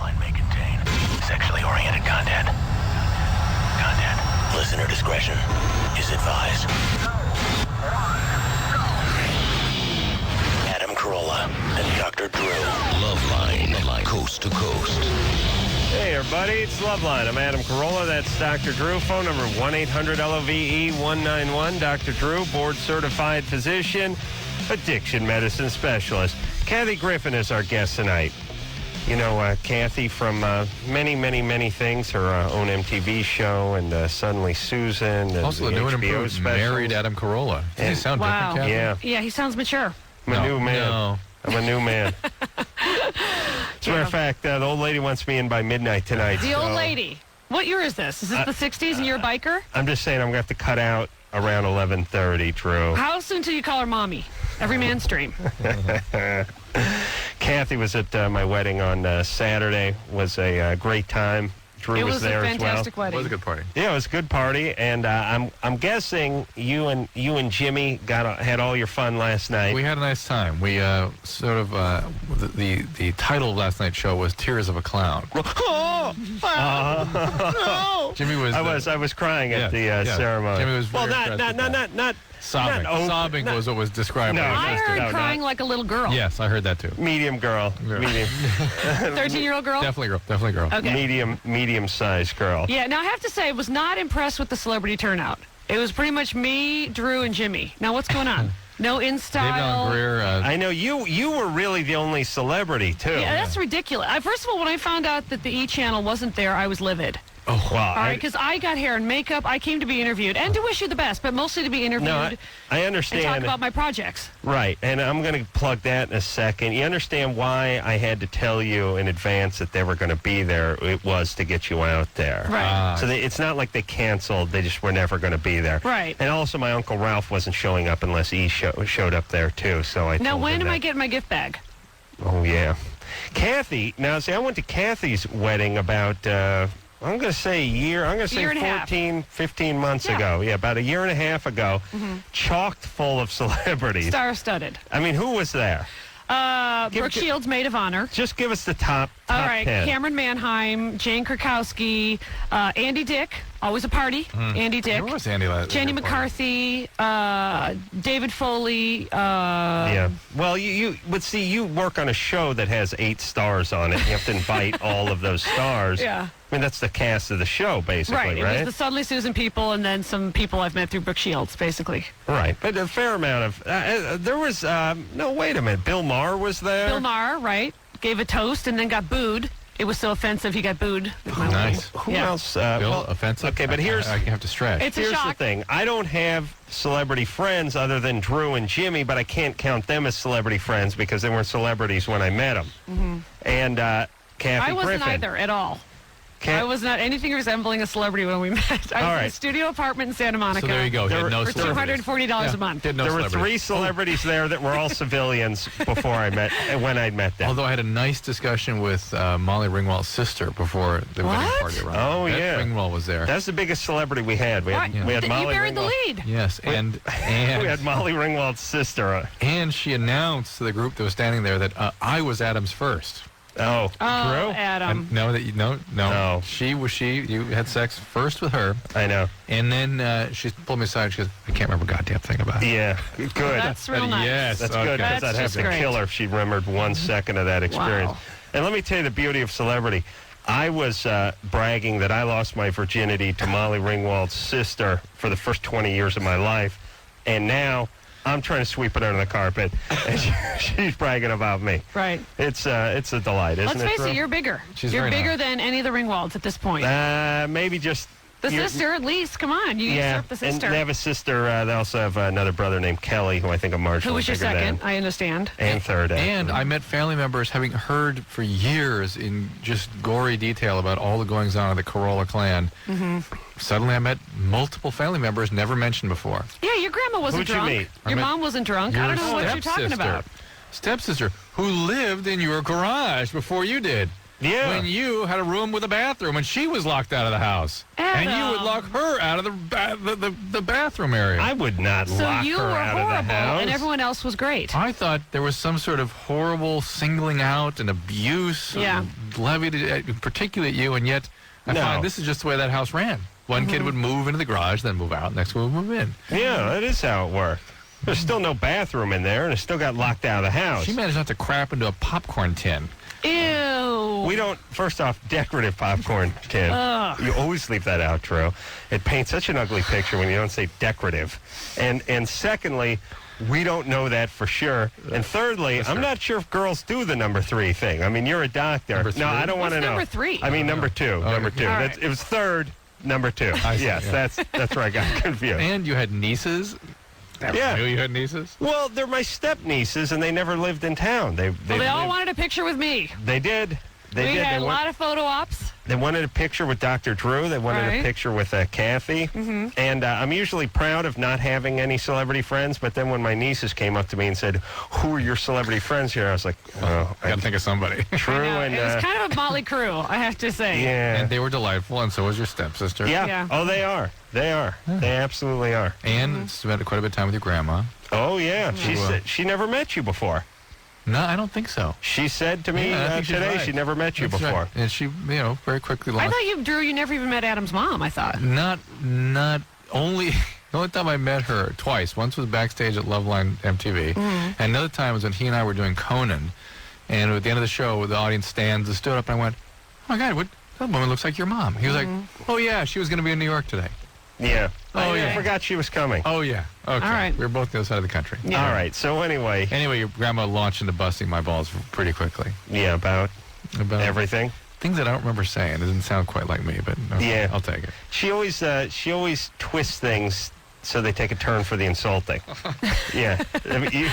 Loveline may contain sexually oriented content. Listener discretion is advised. Adam Carolla and Dr. Drew. Loveline, coast to coast. Hey, everybody, it's Loveline. I'm Adam Carolla. That's Dr. Drew. Phone number 1-800-LOVE-191. Dr. Drew, board-certified physician, addiction medicine specialist. Kathy Griffin is our guest tonight. You know, Kathy from many things, her own MTV show and Suddenly Susan. And also, the new and improved Married Adam Carolla. Does he sound different, Kathy? Yeah, he sounds mature. I'm a new man. No. I'm a new man. As a matter of fact, the old lady wants me in by midnight tonight. The old lady. What year is this? Is this the 60s and you're a biker? I'm just saying I'm going to have to cut out around 11:30, Drew. How soon till you call her mommy? Every man's dream. Kathy was at my wedding on Saturday. Was a great time. Drew was there as well. It was a fantastic wedding. It was a good party. Yeah, it was a good party, and I'm guessing you and Jimmy had all your fun last night. We had a nice time. We the title of last night's show was "Tears of a Clown." Jimmy was. I was crying at the ceremony. Jimmy was very not sobbing. Sobbing was what was described. No, I heard crying like a little girl. Yes, I heard that too. medium girl. Medium. 13-year-old girl? Definitely girl. Okay. Medium-sized girl. Yeah, now I have to say, I was not impressed with the celebrity turnout. It was pretty much me, Drew, and Jimmy. Now, what's going on? No in-style. Greer, I know you were really the only celebrity, too. Yeah, that's ridiculous. First of all, when I found out that the E! Channel wasn't there, I was livid. Oh, wow. All right, because I got hair and makeup. I came to be interviewed and to wish you the best, but mostly to be interviewed. No, I understand. And talk about my projects. Right, and I'm going to plug that in a second. You understand why I had to tell you in advance that they were going to be there. It was to get you out there. Right. So it's not like they canceled. They just were never going to be there. Right. And also, my Uncle Ralph wasn't showing up unless he showed up there, too. So I Now, told when him am that. I getting my gift bag? Oh, yeah. Kathy, now, see, I went to Kathy's wedding about... I'm going to say a year. I'm going to say 14, 15 months ago. Yeah, about a year and a half ago. Chocked full of celebrities. Star-studded. I mean, who was there? Brooke Shields, maid of honor. Just give us the top All right, 10. Cameron Manheim, Jane Krakowski, Andy Dick, always a party. Andy Dick. Where was Andy last? Jenny McCarthy, David Foley. Yeah. Well, you work on a show that has 8 stars on it. You have to invite all of those stars. Yeah. I mean, that's the cast of the show, basically, right? It was the Suddenly Susan people and then some people I've met through Brooke Shields, basically. Right. But a fair amount of... there was... no, wait a minute. Bill Maher was there? Bill Maher, right, gave a toast and then got booed. It was so offensive he got booed. Nice. Who else? Bill, offensive? Okay, but I have to stretch. It's a shock. the thing. I don't have celebrity friends other than Drew and Jimmy, but I can't count them as celebrity friends because they weren't celebrities when I met them. And Kathy I wasn't Griffin. either at all. I was not anything resembling a celebrity when we met. I was in a studio apartment in Santa Monica. So there you go. There were no for $240 a month. There were 3 celebrities there that were all civilians before when I met them. Although I had a nice discussion with Molly Ringwald's sister before the wedding party. Around. Oh, yeah. Ringwald was there. That's the biggest celebrity we had. We had Molly You buried Ringwald. the lead. Yes, and we had Molly Ringwald's sister. And she announced to the group that was standing there that I was Adam's first. Oh, Drew? Adam. No. You had sex first with her. I know. And then she pulled me aside. She goes, I can't remember a goddamn thing about it. Yeah, good. That's real nice. Yes, That's good because I'd have to kill her if she remembered 1 second of that experience. Wow. And let me tell you the beauty of celebrity. I was bragging that I lost my virginity to Molly Ringwald's sister for the first 20 years of my life. And now... I'm trying to sweep it under the carpet, and she's bragging about me. Right. It's a delight, isn't it? Let's face it, you're bigger. You're bigger than any of the Ringwalds at this point. Maybe just... The sister, at least. Come on. You usurp the sister. And they have a sister. They also have another brother named Kelly, who I think are marginally Who was your bigger second? than. I understand. And third. And I met family members having heard for years in just gory detail about all the goings-on of the Carolla clan. Suddenly I met multiple family members never mentioned before. Yeah, your grandma wasn't Who'd you drunk. meet? Your mom wasn't drunk. I don't know what you're talking about. Stepsister, who lived in your garage before you did. Yeah. when you had a room with a bathroom and she was locked out of the house. And you would lock her out of the bathroom area. I would not So lock you her were out of the horrible, house. and everyone else was great. I thought there was some sort of horrible singling out and abuse levied particularly at you, and yet I No. find this is just the way that house ran. One kid would move into the garage, then move out, next one would move in. Yeah, that is how it worked. There's still no bathroom in there, and it still got locked out of the house. She managed not to crap into a popcorn tin. Ew. We don't, first off, decorative popcorn tin. You always leave that out, Drew. It paints such an ugly picture when you don't say decorative. And secondly, we don't know that for sure. And thirdly, I'm not sure if girls do the number 3 thing. I mean, you're a doctor. Number 3? No, I don't want to know. number 3? I mean, number 2. Number 2. All right. It was third, number 2. see, Yes, yeah. that's where I got confused. And you had nieces? Yeah. Knew you had nieces? Well, they're my step nieces, and they never lived in town. They all lived- wanted a picture with me. They did. They We did. had They a went- lot of photo ops. They wanted a picture with Dr. Drew. They wanted Right. a picture with Kathy. And I'm usually proud of not having any celebrity friends, but then when my nieces came up to me and said, "Who are your celebrity friends here?" I was like, "Oh, I got to think of somebody. Drew I know. and It was kind of a motley crew, I have to say. yeah, And they were delightful, and so was your stepsister. yeah. Yeah. Oh, they are. They are. They absolutely are. And spent quite a bit of time with your grandma. Oh, yeah. She Well. said she never met you before. No, I don't think so. She said to me Yeah, I think she's today right. she never met you That's before. right. And she, very quickly I lost. thought you never even met Adam's mom, I thought. Not only the only time I met her twice. Once was backstage at Loveline MTV, and another time was when he and I were doing Conan. And at the end of the show, the audience stood up, and I went, "Oh my God, that woman looks like your mom." He was like, "Oh yeah, she was going to be in New York today." Yeah. Oh, I yeah. forgot she was coming. Oh yeah, okay. All right. We were both on the other side of the country. Yeah. All right. So anyway, Anyway, your grandma launched into busting my balls pretty quickly yeah, about about everything. things that I don't remember saying. It doesn't sound quite like me, but okay, Yeah. I'll take it. She always twists things so they take a turn for the insulting. Yeah, I mean,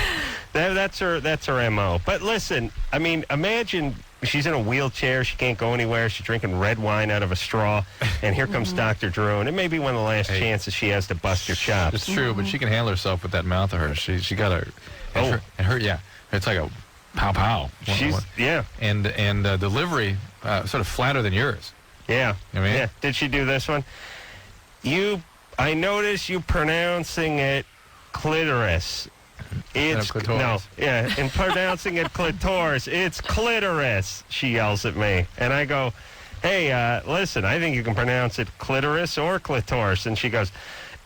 that's her MO. But listen, I mean, imagine she's in a wheelchair, she can't go anywhere, she's drinking red wine out of a straw, and here comes Dr. Drew, and it may be one of the last chances she has to bust your chops. It's true, but she can handle herself with that mouth of hers. She got a yeah. It's like a pow pow. Yeah, And delivery sort of flatter than yours. yeah. I mean- Yeah. Did she do this one? I notice you pronouncing it clitoris. It's clitoris. no, yeah, and pronouncing it clitoris. It's clitoris. She yells at me, and I go, "Hey, listen, I think you can pronounce it clitoris or clitoris." And she goes,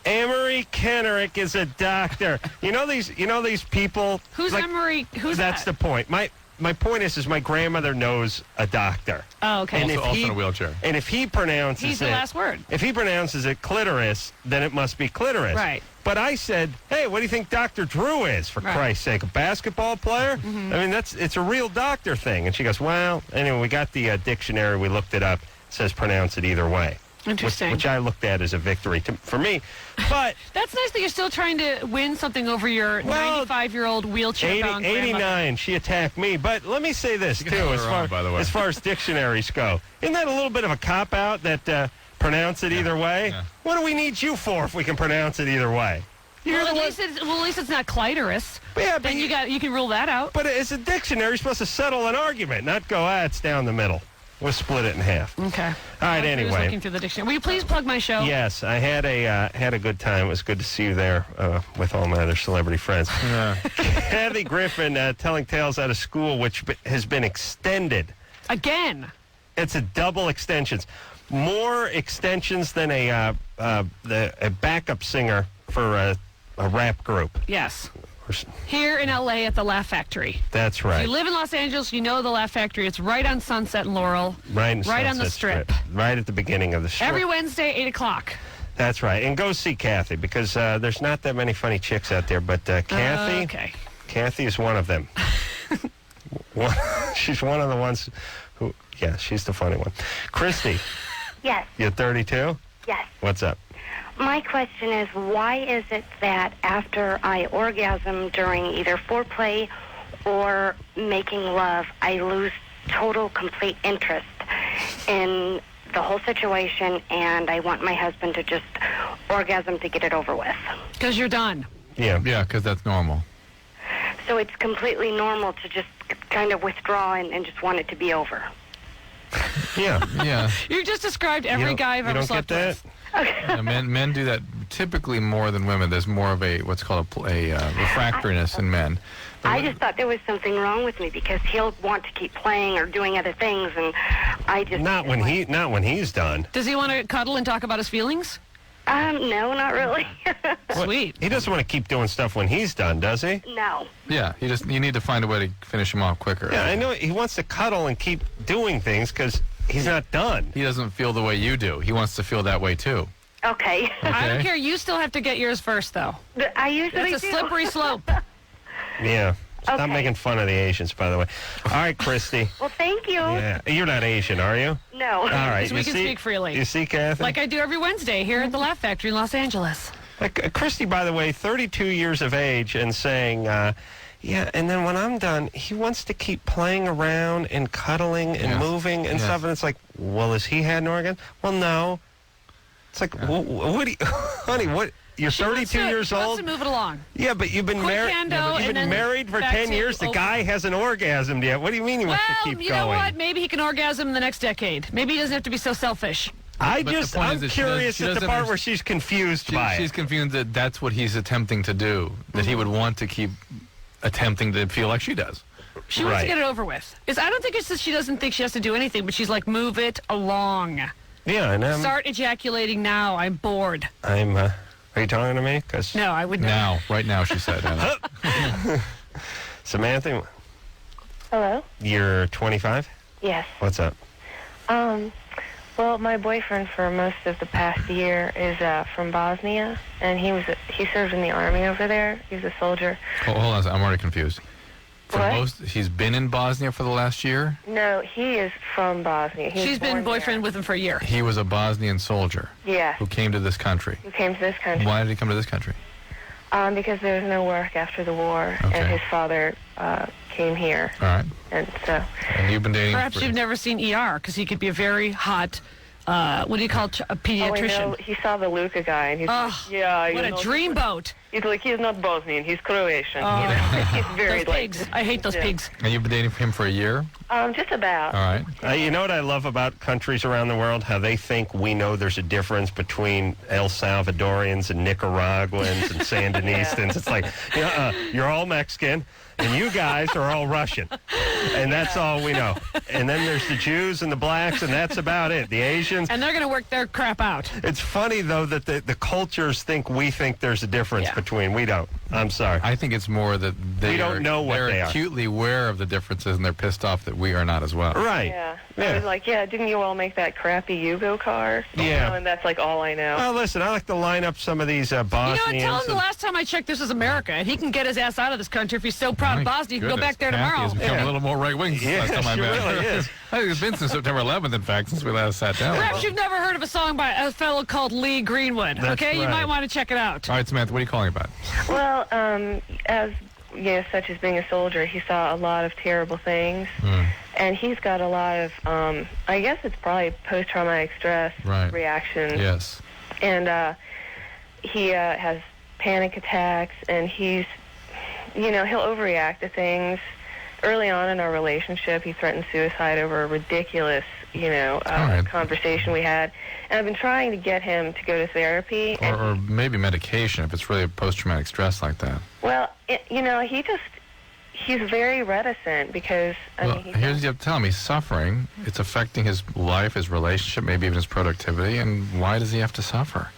"Emery Kenrick is a doctor." You know these people. Who's like, Emery? Who's That's that? the point. My point is my grandmother knows a doctor. Oh, okay. And Also in a wheelchair. And if he pronounces He's the it, last word. if he pronounces it clitoris, then it must be clitoris. Right. But I said, "Hey, what do you think Dr. Drew is, for Right. Christ's sake? A basketball player?" I mean, it's a real doctor thing. And she goes, "Well," anyway, we got the dictionary. We looked it up. It says pronounce it either way. Interesting. Which I looked at as a victory for me. But That's nice that you're still trying to win something over your Well, 95-year-old wheelchair-bound 89, she attacked me. But let me say this, can too, hold as her far, own, by the way. as far as dictionaries go. Isn't that a little bit of a cop-out that pronounce it either way? Yeah. What do we need you for if we can pronounce it either way? You're Well, the at one- least it's not clitoris. Yeah, but Then you can rule that out. But as a dictionary, you're supposed to settle an argument, not go, it's down the middle. We'll split it in half. Okay. All right, I was anyway. looking through the dictionary. Will you please plug my show? Yes, I had a good time. It was good to see you there with all my other celebrity friends. Yeah. Kathy Griffin telling tales out of school, which has been extended. Again. It's a double extensions. More extensions than a backup singer for a rap group. Yes. Here in L.A. at the Laugh Factory. That's If right. you live in Los Angeles, you know the Laugh Factory. It's right on Sunset and Laurel. Right on the Sunset Strip. Right at the beginning of the strip. Every Wednesday, 8 o'clock. That's right. And go see Kathy because there's not that many funny chicks out there. But Kathy, Okay. Kathy is one of them. She's one of the ones who, yeah, she's the funny one. Christy, Yes, you're 32? yes. What's up? My question is, why is it that after I orgasm during either foreplay or making love, I lose total, complete interest in the whole situation, and I want my husband to just orgasm to get it over with? Because you're done. Yeah. Yeah, because that's normal. So it's completely normal to just kind of withdraw and just want it to be over. Yeah. Yeah. You just described every guy I've ever slept with. Yeah, men do that typically more than women. There's more of a what's called a refractoriness in men. But I just thought there was something wrong with me because he'll want to keep playing or doing other things, and I just Not when he's done. Does he want to cuddle and talk about his feelings? No, not really. Sweet. He doesn't want to keep doing stuff when he's done, does he? No. yeah, you need to find a way to finish him off quicker. Yeah, I know he wants to cuddle and keep doing things because he's not done. He doesn't feel the way you do. He wants to feel that way too. Okay. I don't Okay. care. You still have to get yours first, though. I usually It's a do. slippery slope. Yeah. Stop Okay. making fun of the Asians, by the way. All right, Christy. Well, thank you. Yeah, you're not Asian, are you? No. All right. So we you can see, speak freely. You see, Kathy? Like I do every Wednesday here at the Laugh Factory in Los Angeles. Like Christy, by the way, 32 years of age and saying, yeah, and then when I'm done, he wants to keep playing around and cuddling and Yes. moving and Yes. stuff. And it's like, well, has he had an organ? Well, no. It's like, what do you, honey, what? You're She wants 32 to- years she wants old? to move it along. Yeah, but you've been Quick married. hando You've and been then married for back 10 to years. The old- guy hasn't orgasmed yet. What do you mean he wants to Well, keep you going? know what? Maybe he can orgasm in the next decade. Maybe he doesn't have to be so selfish. I But the just, point I'm is that curious she at the doesn't part under- where she's confused by She's it. confused that that's what he's attempting to do. That he would want to keep attempting to feel like she does. She wants Right. to get it over with. I don't think it's that she doesn't think she has to do anything, but she's like, move it along. Yeah, and Start ejaculating now. I'm bored. Are you talking to me? 'Cause No, I would not. Now, right now, she said. Anna. Samantha, Hello? you're 25? Yes. What's up? Well, my boyfriend for most of the past year is from Bosnia, and he served in the army over there. He's a soldier. Hold on, a second, I'm already confused. What? He's been in Bosnia for the last year. No, he is from Bosnia. He was She's been born boyfriend with him for a year. He was a Bosnian soldier there. Yes. who came to this country. Who came to this country. Why did he come to this country? Because there was no work after the war, Okay. and his father came here, All right. and so And you've been dating. Perhaps for- you've never seen ER because he could be a very hot, what do you call it, a Oh, I pediatrician? know. He saw the Luca guy, and he's Oh, like, yeah, what a dreamboat. He's like, he's not Bosnian, he's Croatian. Oh. You know? He's very Those pigs. I hate those Yeah. pigs. And you've been dating him for a year. Just about. All right. You know what I love about countries around the world? How they think we know there's a difference between El Salvadorians and Nicaraguans and Sandinistans. It's like, you're all Mexican, and you guys are all Russian. And that's all we know. And then there's the Jews and the blacks, and that's about it. The Asians. And they're going to work their crap out. It's funny, though, that the cultures think we think there's a difference Yeah. between. We don't. I'm sorry. I think it's more that We don't know what they're they are. acutely aware of the differences, and they're pissed off that we are not as well. Right. Yeah. Yeah. I was like, yeah, didn't you all make that crappy Yugo car? Yeah. You know, and that's like all I know. Well, listen, I like to line up some of these You know Bosnians. what? Tell him the and- last time I checked, this is America, and he can get his ass out of this country if he's so proud of My Bosnia. He can go goodness, back there Kathy tomorrow. has become Yeah. a little more right-wing since Yeah, last time I she met really her. is. I think it's been since September 11th, in fact, since we last sat down. Perhaps you've never heard of a song by a fellow called Lee Greenwood. That's okay, you right. might want to check it out. All right, Samantha, what are you calling about? Well, as such as being a soldier, he saw a lot of terrible things, and he's got a lot of, I guess it's probably post-traumatic stress Right. reaction, Yes. and he has panic attacks, and he's, he'll overreact to things. Early on in our relationship, he threatened suicide over a ridiculous, right. conversation we had, and I've been trying to get him to go to therapy. and Or maybe medication if it's really a post-traumatic stress like that. Well, he's very reticent because, Well, here's what you have to tell him. He's suffering. It's affecting his life, his relationship, maybe even his productivity. And why does he have to suffer?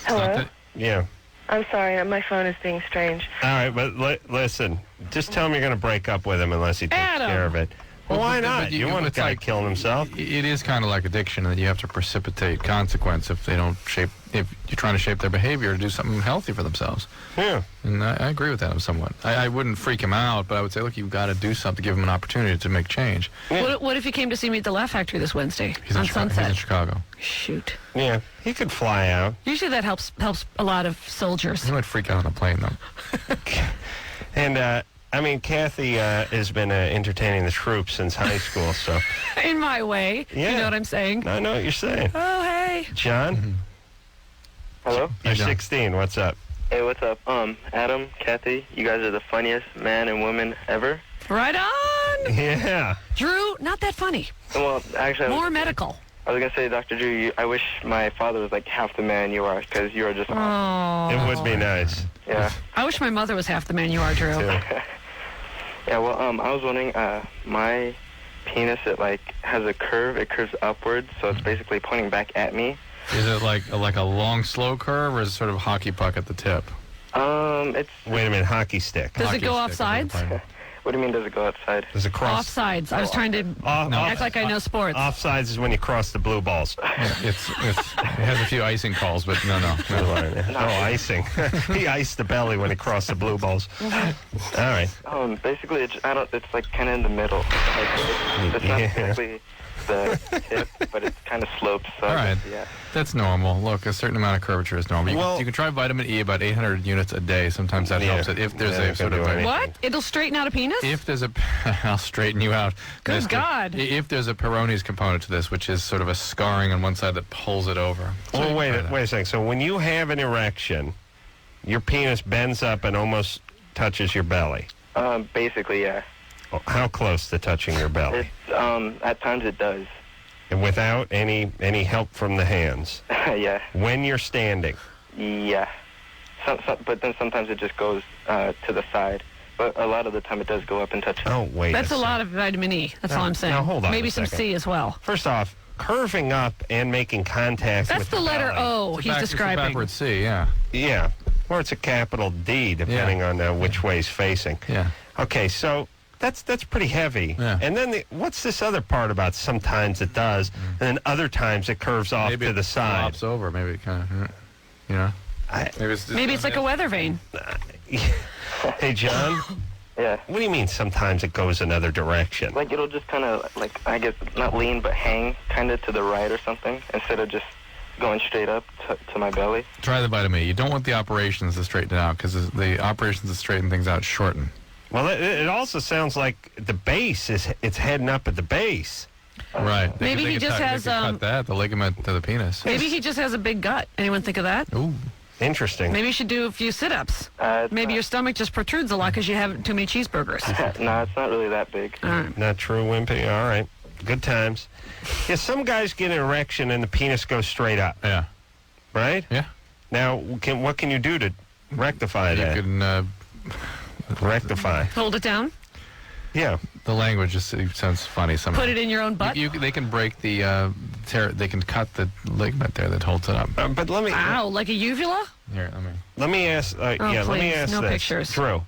It's not Hello? that- Yeah. I'm sorry, my phone is being strange. All right, but listen, just tell him you're going to break up with him unless he takes Adam. care of it. Well, why but not? You want a it's guy like- killing himself? It is kind of like addiction, and you have to precipitate consequence if they don't shape. If you're trying to shape their behavior to do something healthy for themselves. Yeah. And I agree with that somewhat. I wouldn't freak him out, but I would say, look, you've got to do something, give him an opportunity to make change. What if you came to see me at the Laugh Factory this Wednesday He's on in Chicago. Sunset? He's in Chicago. Shoot. Yeah. He could fly out. Usually that helps a lot of soldiers. He might freak out on a plane, though. And, Kathy has been entertaining the troops since high school, so In my way. Yeah. You know what I'm saying? I know what you're saying. Oh, hey. John, Hello? you're John. 16. What's up? Hey, what's up? Adam, Kathy, you guys are the funniest man and woman ever. Right on. Yeah. Drew, not that funny. Well, actually, More medical. I was going to say, Dr. Drew, I wish my father was like half the man you are, because you are just awesome. It would be nice. Yeah. I wish my mother was half the man you are, Drew. Too. Yeah, well, I was wondering, my penis, it like has a curve. It curves upwards, so it's basically pointing back at me. Is it like a long, slow curve, or is it sort of a hockey puck at the tip? It's... Wait a minute, hockey stick. Does it go off stick, sides? What do you mean, does it go outside? Does it cross? Off sides. I was trying to act like I know sports. Offsides is when you cross the blue balls. It has a few icing calls, but no. No icing. He iced the belly when he crossed the blue balls. All right. Basically, it's like kind of in the middle. It's not exactly the tip, but it's kind of sloped. So All right. Yeah. That's normal. Look, a certain amount of curvature is normal. You can try vitamin E about 800 units a day. Sometimes that helps it. If there's a sort of What? It'll straighten out a penis? If there's a, I'll straighten you out. Good Mister. God. If there's a Peyronie's component to this, which is sort of a scarring on one side that pulls it over. Well, wait a second. So when you have an erection, your penis bends up and almost touches your belly. Basically, yeah. How close to touching your belly? At times it does. And without any help from the hands? Yeah. When you're standing? Yeah. But then sometimes it just goes to the side. But a lot of the time it does go up and touch. Oh, wait. That's a lot of vitamin E. That's all I'm saying. Now, hold on Maybe a some second. C as well. First off, curving up and making contact That's with the letter belly. O he's It's a describing. backward C, yeah. Yeah. Or it's a capital D, depending on which way it's facing. Yeah. Okay, so that's pretty heavy. Yeah. And then what's this other part about sometimes it does, and then other times it curves off Maybe to the it side? flops over. Maybe it kind of, you know. Maybe it's like a weather vane. Hey, John? Yeah. What do you mean sometimes it goes another direction? Like it'll just kind of like, I guess, not lean, but hang kind of to the right or something, instead of just going straight up to my belly. Try the vitamin E. You don't want the operations to straighten it out, because the operations to straighten things out shorten. Well, it also sounds like the base it's heading up at the base. Right. Maybe he just has, cut that, the ligament to the penis. Maybe he just has a big gut. Anyone think of that? Ooh. Interesting. Maybe you should do a few sit-ups. Maybe your stomach just protrudes a lot because you have too many cheeseburgers. No, it's not really that big. All right. Not true, Wimpy. All right. Good times. Yeah, some guys get an erection and the penis goes straight up. Yeah. Right? Yeah. Now, what can you do to rectify that? You can Rectify. Hold it down. Yeah. The language just sounds funny somehow. Put it in your own butt. They can break the they can cut the ligament there that holds it up. But let me. Ow, like a uvula? Here, Let me ask. Let me please, ask no this. pictures. Drew,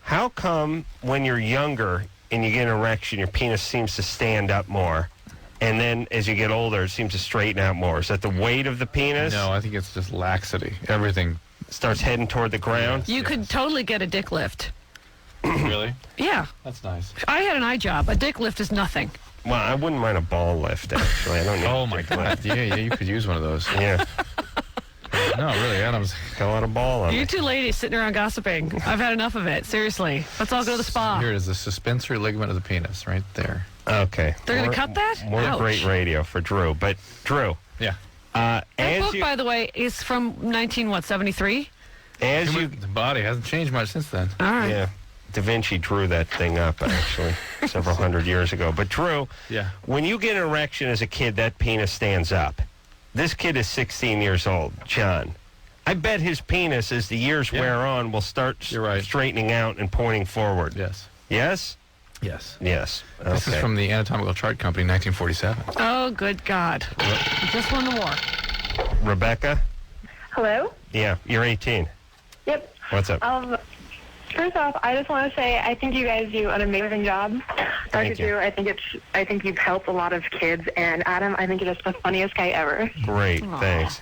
how come when you're younger and you get an erection, your penis seems to stand up more, and then as you get older, it seems to straighten out more? Is that the weight of the penis? No, I think it's just laxity. Everything starts heading toward the ground. You could totally get a dick lift. Really? Yeah. That's nice. I had an eye job. A dick lift is nothing. Well, I wouldn't mind a ball lift, actually. I don't need Oh a my dick God! lift. Yeah, you could use one of those. Yeah. No, really, Adam's Got a lot of ball on You it. two ladies sitting around gossiping. I've had enough of it. Seriously. Let's all go to the spa. Here it is, the suspensory ligament of the penis, right there. Okay. They're going to cut that? More Ouch. great radio for Drew. But, Drew, Yeah. That as book, you... by the way, is from 73? As you... The body hasn't changed much since then. All right. Yeah. Da Vinci drew that thing up, actually, several hundred years ago. But, Drew, Yeah. when you get an erection as a kid, that penis stands up. This kid is 16 years old, John. I bet his penis, as the years Yeah. wear on, will start You're right. straightening out and pointing forward. Yes. Yes? Yes. Yes. Okay. This is from the Anatomical Chart Company, 1947. Oh, good God. You just won the war. Rebecca? Hello? Yeah, you're 18. Yep. What's up? First off, I just want to say I think you guys do an amazing job. Dr. you. Drew, I think you've helped a lot of kids, and Adam, I think you're just the funniest guy ever. Great, Aw. thanks.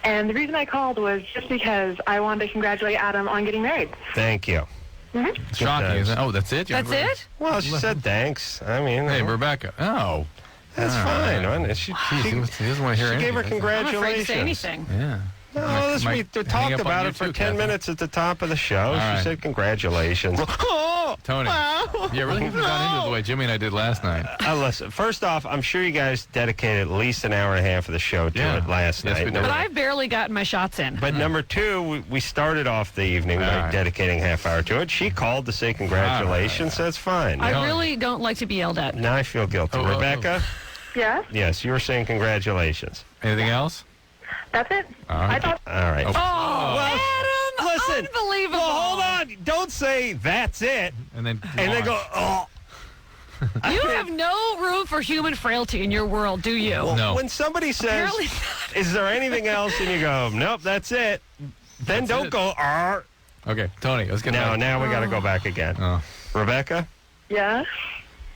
And the reason I called was just because I wanted to congratulate Adam on getting married. Thank you. Shocking, times. isn't it? Oh, that's it? That's it? Well, she said thanks. I mean, Hey, Rebecca. Oh. that's fine. wasn't it? She He doesn't want to hear she gave her anything. I'm afraid to congratulations. say anything. Yeah. No, this, we hang talked up on about you it for too, 10 Kathy. minutes at the top of the show. All She right. said congratulations. Tony. Yeah, really haven't gone into it the way Jimmy and I did last night. Listen, first off, I'm sure you guys dedicated at least an hour and a half of the show to it last Yes, night. we did. But I've barely gotten my shots in. But number two, we started off the evening by right. dedicating half hour to it. She called to say congratulations, so that's fine. I really don't like to be yelled at. Now I feel guilty. Oh, Rebecca? Yes, Yes, you were saying congratulations. Anything else? that's it. I thought. All right. Oh, Adam! Listen. Unbelievable. Well, hold on. Don't say that's it. And then Go, oh. You have no room for human frailty in your world, do you? No. When somebody says, Apparently is there anything else? And you go, nope, that's it. Then That's don't it. go, "Arr." Okay, Tony, let's get back. Now we got to go back again. Oh. Rebecca? Yes.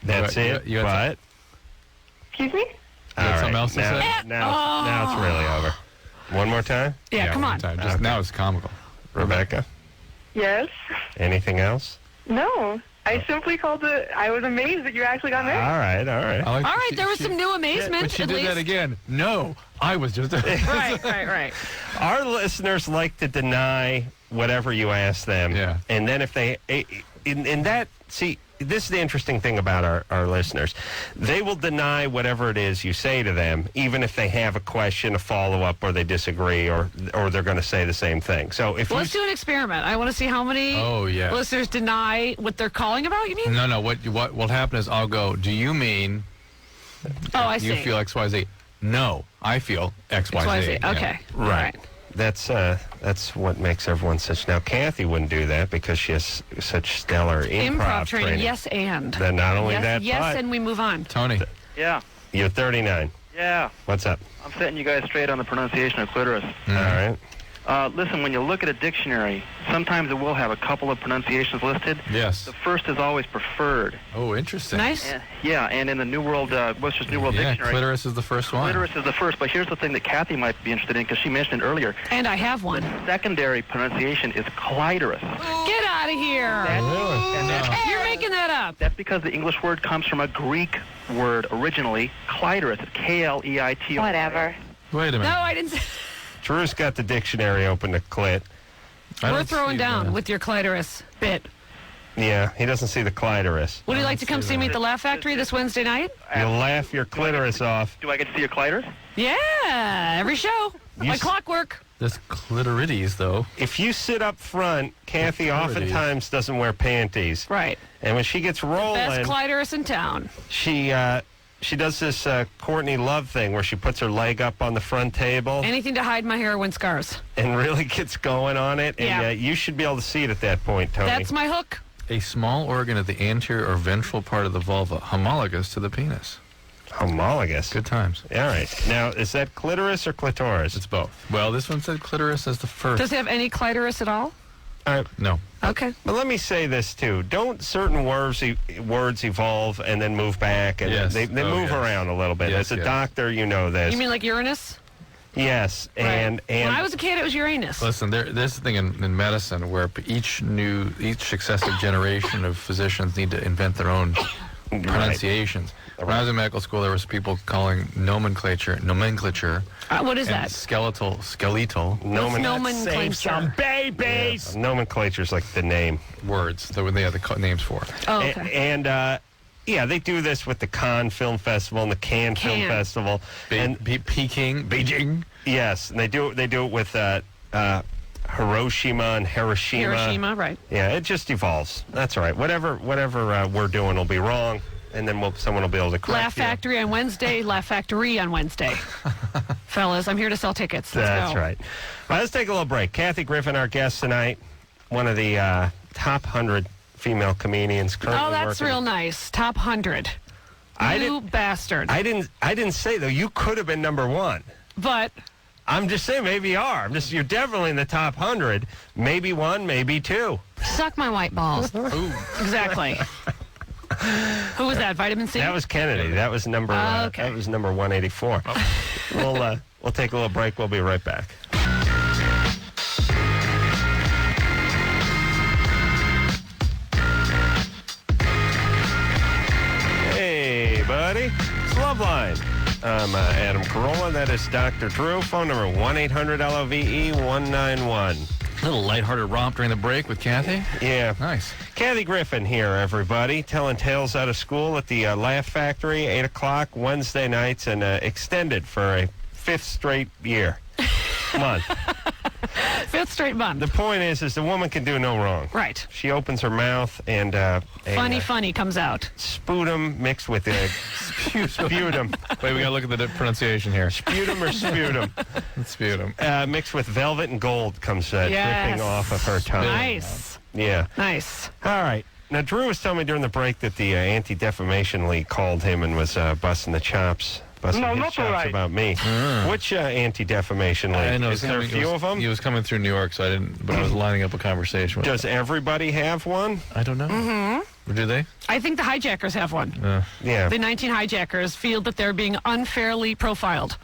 That's You- it. you had What? Excuse me. All had right. something else to now, say? now it's really over. One more time? Yeah, come one on. time. Just Okay. now it's comical. Rebecca? Yes. Anything else? No. I simply called it. I was amazed that you actually got All married. right, all right. I like All that right, there was some new amazement, But she at did least. that again. No, I was just. Right. Our listeners like to deny whatever you ask them. Yeah. And then if they, in that, see, this is the interesting thing about our listeners. They will deny whatever it is you say to them, even if they have a question, a follow-up, or they disagree, or they're going to say the same thing. So if Let's do an experiment. I want to see how many Oh, yes. listeners deny what they're calling about, you mean? No. What happened is I'll go. Do you mean? Oh, I see. You feel X, Y, Z. No, I feel X, Y, Z. XYZ. Yeah. Okay. All Right. That's what makes everyone such. Now, Kathy wouldn't do that because she has such stellar improv training. Yes, and. Then not only yes, that, yes, but and we move on. Tony. Yeah. you're 39. Yeah. What's up? I'm setting you guys straight on the pronunciation of clitoris. All right. Listen, when you look at a dictionary, sometimes it will have a couple of pronunciations listed. Yes. The first is always preferred. Oh, interesting. Nice. Yeah, and in the New World, Webster's New World Yeah, Dictionary, clitoris is the first one. clitoris is the first. But here's the thing that Kathy might be interested in, because she mentioned it earlier. And I have one. Secondary pronunciation is clitoris. Get out of here. And You're making that up. that's because the English word comes from a Greek word originally, clitoris. It's K-L-E-I-T. Whatever. Wait a minute. No, I didn't say. Drew's got the dictionary open to clit. I We're don't throwing see down that. with your clitoris bit. Yeah, he doesn't see the clitoris. Would you like to come see me at the Laugh Factory this Wednesday night? You'll laugh your clitoris off. Do I get to see your clitoris? Yeah, every show. You Like s- clockwork. This clitorides, though. If you sit up front, Kathy Clitorides. oftentimes doesn't wear panties. Right. And when she gets Best rolling, clitoris in town. she does this Courtney Love thing where she puts her leg up on the front table Anything to hide my heroin scars. and really gets going on it. And Yeah. you should be able to see it at that point, Tony. That's my hook. A small organ of the anterior or ventral part of the vulva, homologous to the penis. Homologous. Good times. All right. Now, is that clitoris or clitoris? It's both. Well, this one said clitoris as the first. Does it have any clitoris at all? No. Okay. But let me say this, too. Don't certain words evolve and then move back? And Yes. they Oh, move yes. around a little bit. Yes, As a yes. doctor, you know this. You mean like Uranus? Yes. And Right. When I was a kid, it was Uranus. Listen, there's the thing in medicine where each successive generation of physicians need to invent their own pronunciations. When I was in medical school, there was people calling nomenclature. What is and that? skeletal. Nomenclature? Save some babies. Nomenclature is like the name. Words that they have the names for. Oh, okay. And yeah, they do this with the Cannes Film Festival and the Cannes Film Cannes. Festival. And Beijing. yes, and they do it with Hiroshima and Hiroshima, right. Yeah, it just evolves. That's all right. Whatever we're doing will be wrong, and then someone will be able to correct Laugh you. Factory on Wednesday, Laugh Factory on Wednesday. Fellas, I'm here to sell tickets. Let's That's go. right. Well, let's take a little break. Kathy Griffin, our guest tonight, one of the top 100 female comedians currently Oh, that's working. real nice. Top 100. I You bastard. I didn't say though. You could have been number one. But I'm just saying maybe you are. You're definitely in the top 100. Maybe one, maybe two. suck my white balls. Exactly. Who was that? Vitamin C? That was Kennedy. That was number. Okay. That was number 184. We'll take a little break. We'll be right back. Hey, buddy. It's Loveline. I'm Adam Carolla. That is Dr. Drew. Phone number 1-800-LOVE-191. A little lighthearted romp during the break with Kathy. Yeah. Nice. Kathy Griffin here, everybody, telling tales out of school at the Laugh Factory, 8 o'clock Wednesday nights, and extended for a 5th straight month. 5th straight month. The point is the woman can do no wrong. Right. She opens her mouth and funny comes out. Sputum mixed with sputum. Wait, we got to look at the pronunciation here. Sputum or sputum? Sputum. Mixed with velvet and gold comes dripping off of her tongue. Nice. Yeah. Nice. All right. Now, Drew was telling me during the break that the Anti-Defamation League called him and was busting the chops. Busting his chops about me. Which Anti-Defamation League? I know. Is there a few of them? He was coming through New York, so I didn't. But I was lining up a conversation with Does everybody have one? I don't know. Mm-hmm. Or do they? I think the hijackers have one. Yeah. The 19 hijackers feel that they're being unfairly profiled.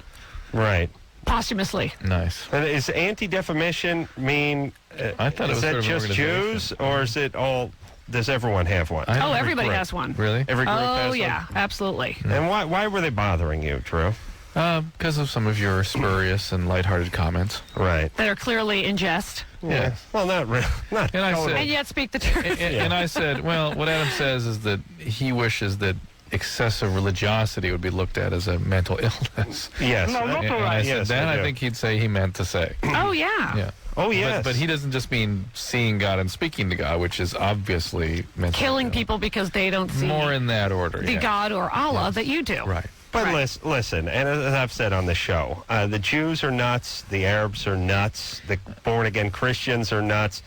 Right. Posthumously. Nice. And is anti-defamation mean? I thought it was that sort of just Jews, or is it all? Does everyone have one? Everybody has one. Really? Every group has one? Oh, yeah, absolutely. And why were they bothering you, Drew? Because of some of your spurious and lighthearted comments. Right. That are clearly in jest. Yeah. Well, not really. Not And I totally. said, And yet speak the truth. and I said, well, what Adam says is that he wishes that excessive religiosity would be looked at as a mental illness. Yes. And I said Yes, that I I do. think he'd say he meant to say. Oh, yeah. Yeah. Oh, yes. But he doesn't just mean seeing God and speaking to God, which is obviously mental Killing illness. people because they don't see More in that order. the God or Allah that you do. Right. But Right. listen, and as I've said on the show, the Jews are nuts, the Arabs are nuts, the born-again Christians are nuts,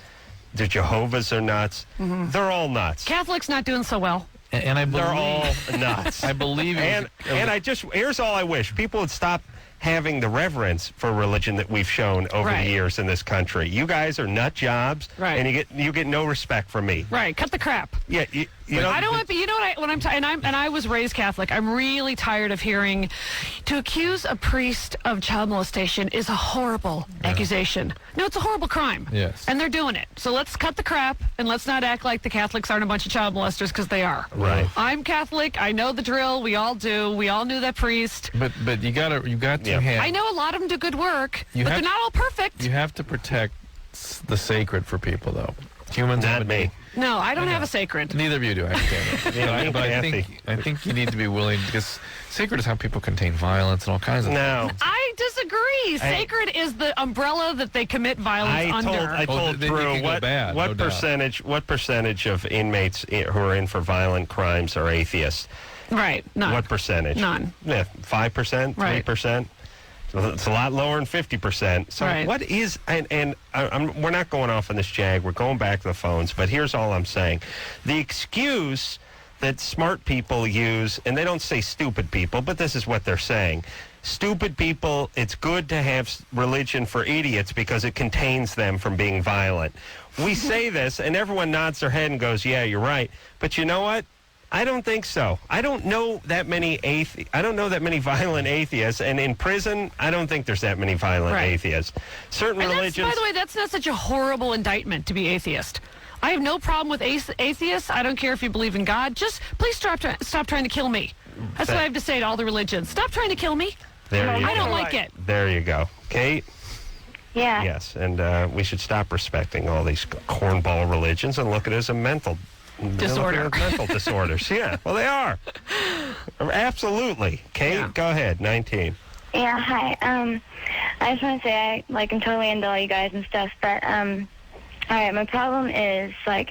the Jehovah's are nuts. Mm-hmm. They're all nuts. Catholics not doing so well. And I believe They're all nuts. I believe it was- and I just, here's all I wish. People would stop having the reverence for religion that we've shown over Right. the years in this country. You guys are nut jobs, Right. and you get no respect from me. Right. Cut the crap. Yeah, you know. I don't want to be. You know what? When I'm and I was raised Catholic. I'm really tired of hearing to accuse a priest of child molestation is a horrible accusation. No, it's a horrible crime. Yes. And they're doing it. So let's cut the crap and let's not act like the Catholics aren't a bunch of child molesters because they are. Right. I'm Catholic. I know the drill. We all do. We all knew that priest. But you got to Yeah. have. I know a lot of them do good work, You but have- they're not all perfect. You have to protect the sacred for people, though. Humans Not have a me. need- No, I don't have a sacred. Neither of you do. I understand that. But I think you need to be willing, because sacred is how people contain violence and all kinds of No. I disagree. Sacred is the umbrella that they commit violence under. I told then you Drew can go bad, no doubt. what percentage of inmates who are in for violent crimes are atheists? Right. None. What percentage? None. Yeah, 5%, Right. 3%. It's a lot lower than 50%. So Right. what is, and we're not going off on this jag, we're going back to the phones, but here's all I'm saying. The excuse that smart people use, and they don't say stupid people, but this is what they're saying. Stupid people, it's good to have religion for idiots because it contains them from being violent. We say this, and everyone nods their head and goes, yeah, you're right. But you know what? I don't think so. I don't know that many violent atheists, and in prison, I don't think there's that many violent Right. atheists. Certain And religions. by the way, that's not such a horrible indictment to be atheist. I have no problem with atheists. I don't care if you believe in God. Just please stop trying to kill me. That's what I have to say to all the religions. Stop trying to kill me. There you I go. don't like it. There you go. Kate? Yeah. Yes, and we should stop respecting all these cornball religions and look at it as a mental Disorder. mental disorders. Yeah, well, they are. Absolutely. Kate, Yeah. go ahead. 19. Yeah, hi. I just want to say I'm totally into all you guys and stuff, but all right, my problem is I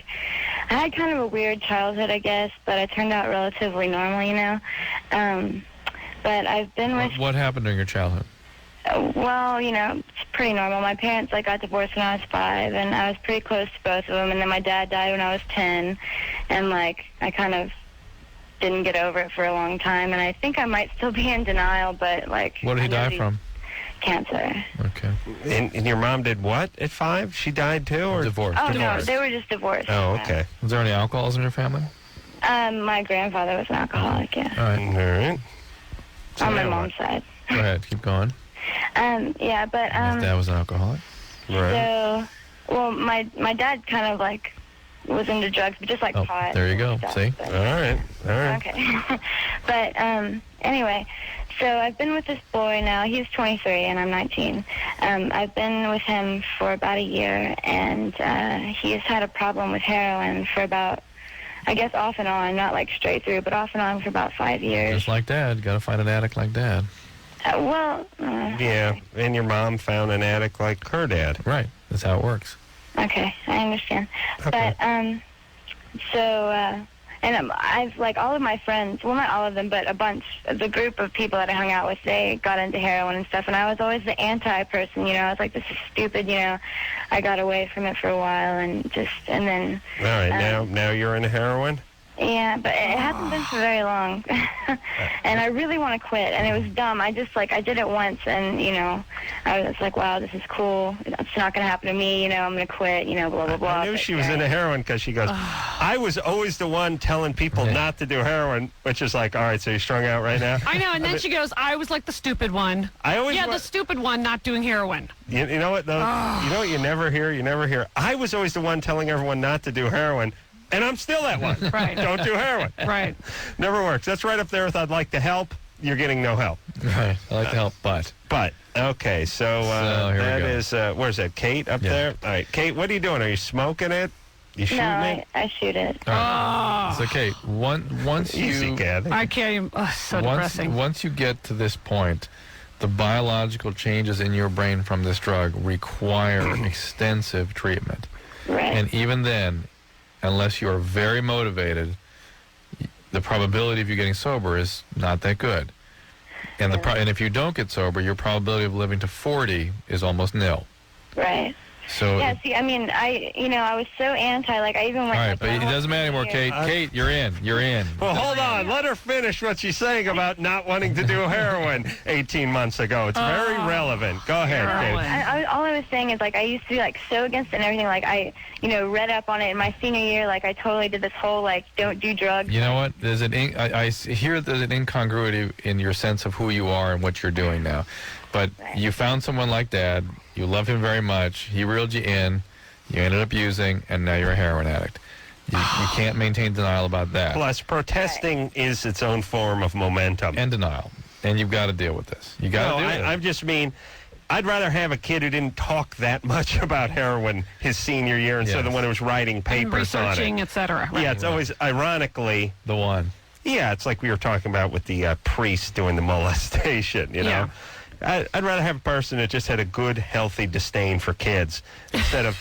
had kind of a weird childhood, I guess, but I turned out relatively normal, you know. But I've been with What happened during your childhood? well, you know, it's pretty normal. My parents got divorced when I was 5, and I was pretty close to both of them, and then my dad died when I was 10, and I kind of didn't get over it for a long time, and I think I might still be in denial, but What did he die from? Cancer. Okay. And your mom did what at 5? She died too, or Divorce. Oh, no, Divorced. they were just divorced. Oh, okay. Was there any alcoholism in your family? My grandfather was an alcoholic, yeah. All right. All right. So On my now mom's side. Go ahead. Keep going. Yeah, but, His dad was an alcoholic? Right. so, well, my dad kind of, was into drugs, but just Oh, pot. there you and go. stuff, See? but- All right. Okay. But, anyway, So I've been with this boy now. He's 23 and I'm 19. I've been with him for about a year, and he's had a problem with heroin for about, I guess, off and on, not like straight through, but off and on for about 5 years. Just like Dad. Got to find an addict like Dad. Yeah, and your mom found an addict like her dad. Right. That's how it works. Okay, I understand. Okay. But, and I've, like, all of my friends, well, not all of them, but a bunch, the group of people that I hung out with, they got into heroin and stuff, and I was always the anti-person, you know. I was like, this is stupid, you know. I got away from it for a while, and then... All right, now you're into heroin? Yeah, but it hasn't been for very long. And I really want to quit, and it was dumb. I did it once, and, you know, I was like, wow, this is cool. It's not going to happen to me, you know, I'm going to quit, you know, blah, blah, blah. I knew she was into heroin because she goes, I was always the one telling people not to do heroin, which is like, all right, so you're strung out right now? I know, and then she goes, I was like the stupid one. The stupid one not doing heroin. You know what, though? You know what you never hear? I was always the one telling everyone not to do heroin. And I'm still that one. Right. Don't do heroin. Right. Never works. That's right up there with I'd like to help. You're getting no help. Right. I like to help, but. Okay, so here that we go. is, where's that, Kate up there? All right, Kate, what are you doing? Are you smoking it? You shooting it? I shoot it. All right. So, Kate, once Easy, you... Kathy. I can't even, so depressing. Once you get to this point, the biological changes in your brain from this drug require extensive treatment. Right. And even then, unless you're very motivated, the probability of you getting sober is not that good. And and if you don't get sober, your probability of living to 40 is almost nil. Right. So yeah, see, I mean, I was so anti, like, I even went... all right, like, but it doesn't matter anymore, Kate. Kate, you're in. Well, hold on. Let her finish what she's saying about not wanting to do heroin 18 months ago. It's very relevant. Go ahead, Kate. All I was saying is, like, I used to be, like, so against it and everything. Like, I, you know, read up on it in my senior year. Like, I totally did this whole, like, don't do drugs. You know what? There's I hear there's an incongruity in your sense of who you are and what you're doing now. But you found someone like Dad. You love him very much. He reeled you in. You ended up using, and now you're a heroin addict. You can't maintain denial about that. Plus, protesting is its own form of momentum. And denial. And you've got to deal with this. You got to do it. I just mean, I'd rather have a kid who didn't talk that much about heroin his senior year instead of when he was writing papers on it. Researching, et cetera. Right. Yeah, it's always, ironically... the one. Yeah, it's like we were talking about with the priest doing the molestation, you know? Yeah. I'd rather have a person that just had a good, healthy disdain for kids instead of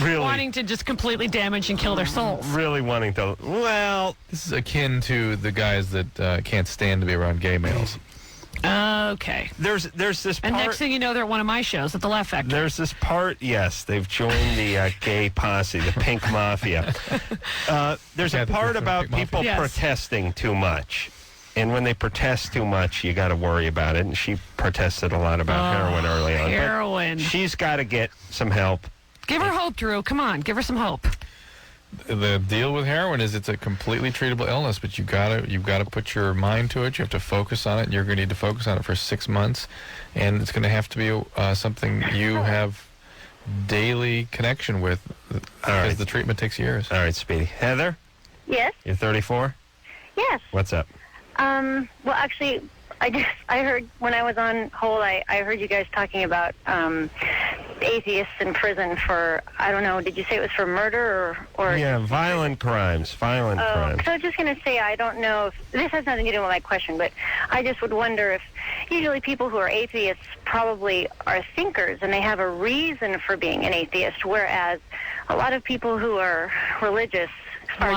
really... wanting to just completely damage and kill their souls. Really wanting to... Well... This is akin to the guys that can't stand to be around gay males. Okay. There's this part... And next thing you know, they're at one of my shows at the Laugh Factory. There's this part, yes, they've joined the gay posse, the Pink Mafia. There's a part about people protesting too much. And when they protest too much, you got to worry about it. And she protested a lot about heroin early on. Heroin. But she's got to get some help. Give her hope, Drew. Come on, give her some hope. The deal with heroin is it's a completely treatable illness, but you've got to put your mind to it. You have to focus on it. And you're going to need to focus on it for 6 months, and it's going to have to be something you have daily connection with, because the treatment takes years. All right, Speedy. Heather? Yes? You're 34? Yes. What's up? Well, actually, I heard when I was on hold, I heard you guys talking about atheists in prison for, I don't know, did you say it was for murder or Yeah, violent crimes. Violent crimes. So I was just going to say, I don't know if, this has nothing to do with my question, but I just would wonder if usually people who are atheists probably are thinkers and they have a reason for being an atheist, whereas a lot of people who are religious are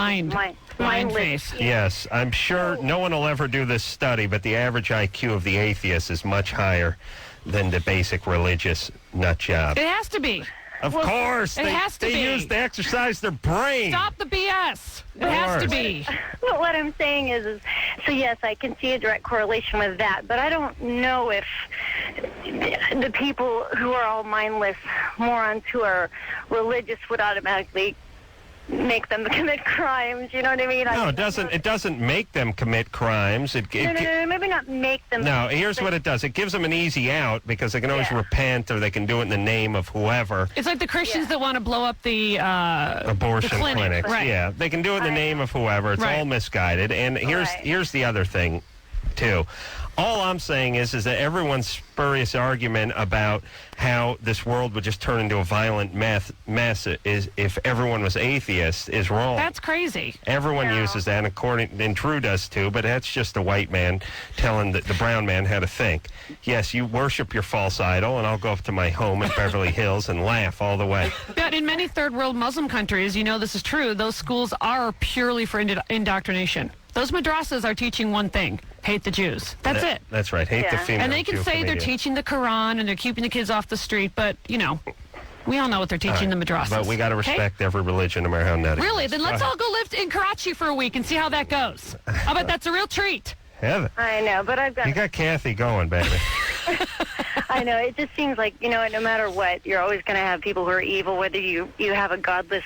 mindless. Yes, I'm sure no one will ever do this study, but the average IQ of the atheist is much higher than the basic religious nut job. It has to be. Of course. It has to be. They use to exercise their brain. Stop the BS. It has to be. Well, what I'm saying is, so yes, I can see a direct correlation with that, but I don't know if the people who are all mindless morons who are religious would automatically make them commit crimes. You know what I mean? No, it doesn't. It doesn't make them commit crimes. No, maybe not make them. No, here's what it does. It gives them an easy out because they can always repent, or they can do it in the name of whoever. It's like the Christians that want to blow up the abortion the clinics. Right. Yeah, they can do it in the name of whoever. It's all misguided. And here's the other thing. too. All I'm saying is that everyone's spurious argument about how this world would just turn into a violent mess is if everyone was atheist is wrong. That's crazy. Everyone uses that, and Drew does too, but that's just a white man telling the brown man how to think. Yes, you worship your false idol, and I'll go up to my home in Beverly Hills and laugh all the way. But in many third world Muslim countries, you know this is true, those schools are purely for indoctrination. Those madrasas are teaching one thing: hate the Jews. That's it. That's right. Hate the female And they can Jew say they're comedian. teaching the Quran and they're keeping the kids off the street, but, you know, we all know what they're teaching the madrasas. But we got to respect every religion, no matter how nutty. Really? it is. Then let's all go live in Karachi for a week and see how that goes. I bet that's a real treat. Heather, I know, but I've got. you got Kathy going, baby. I know. It just seems like, you know, no matter what, you're always going to have people who are evil, whether you have a godless,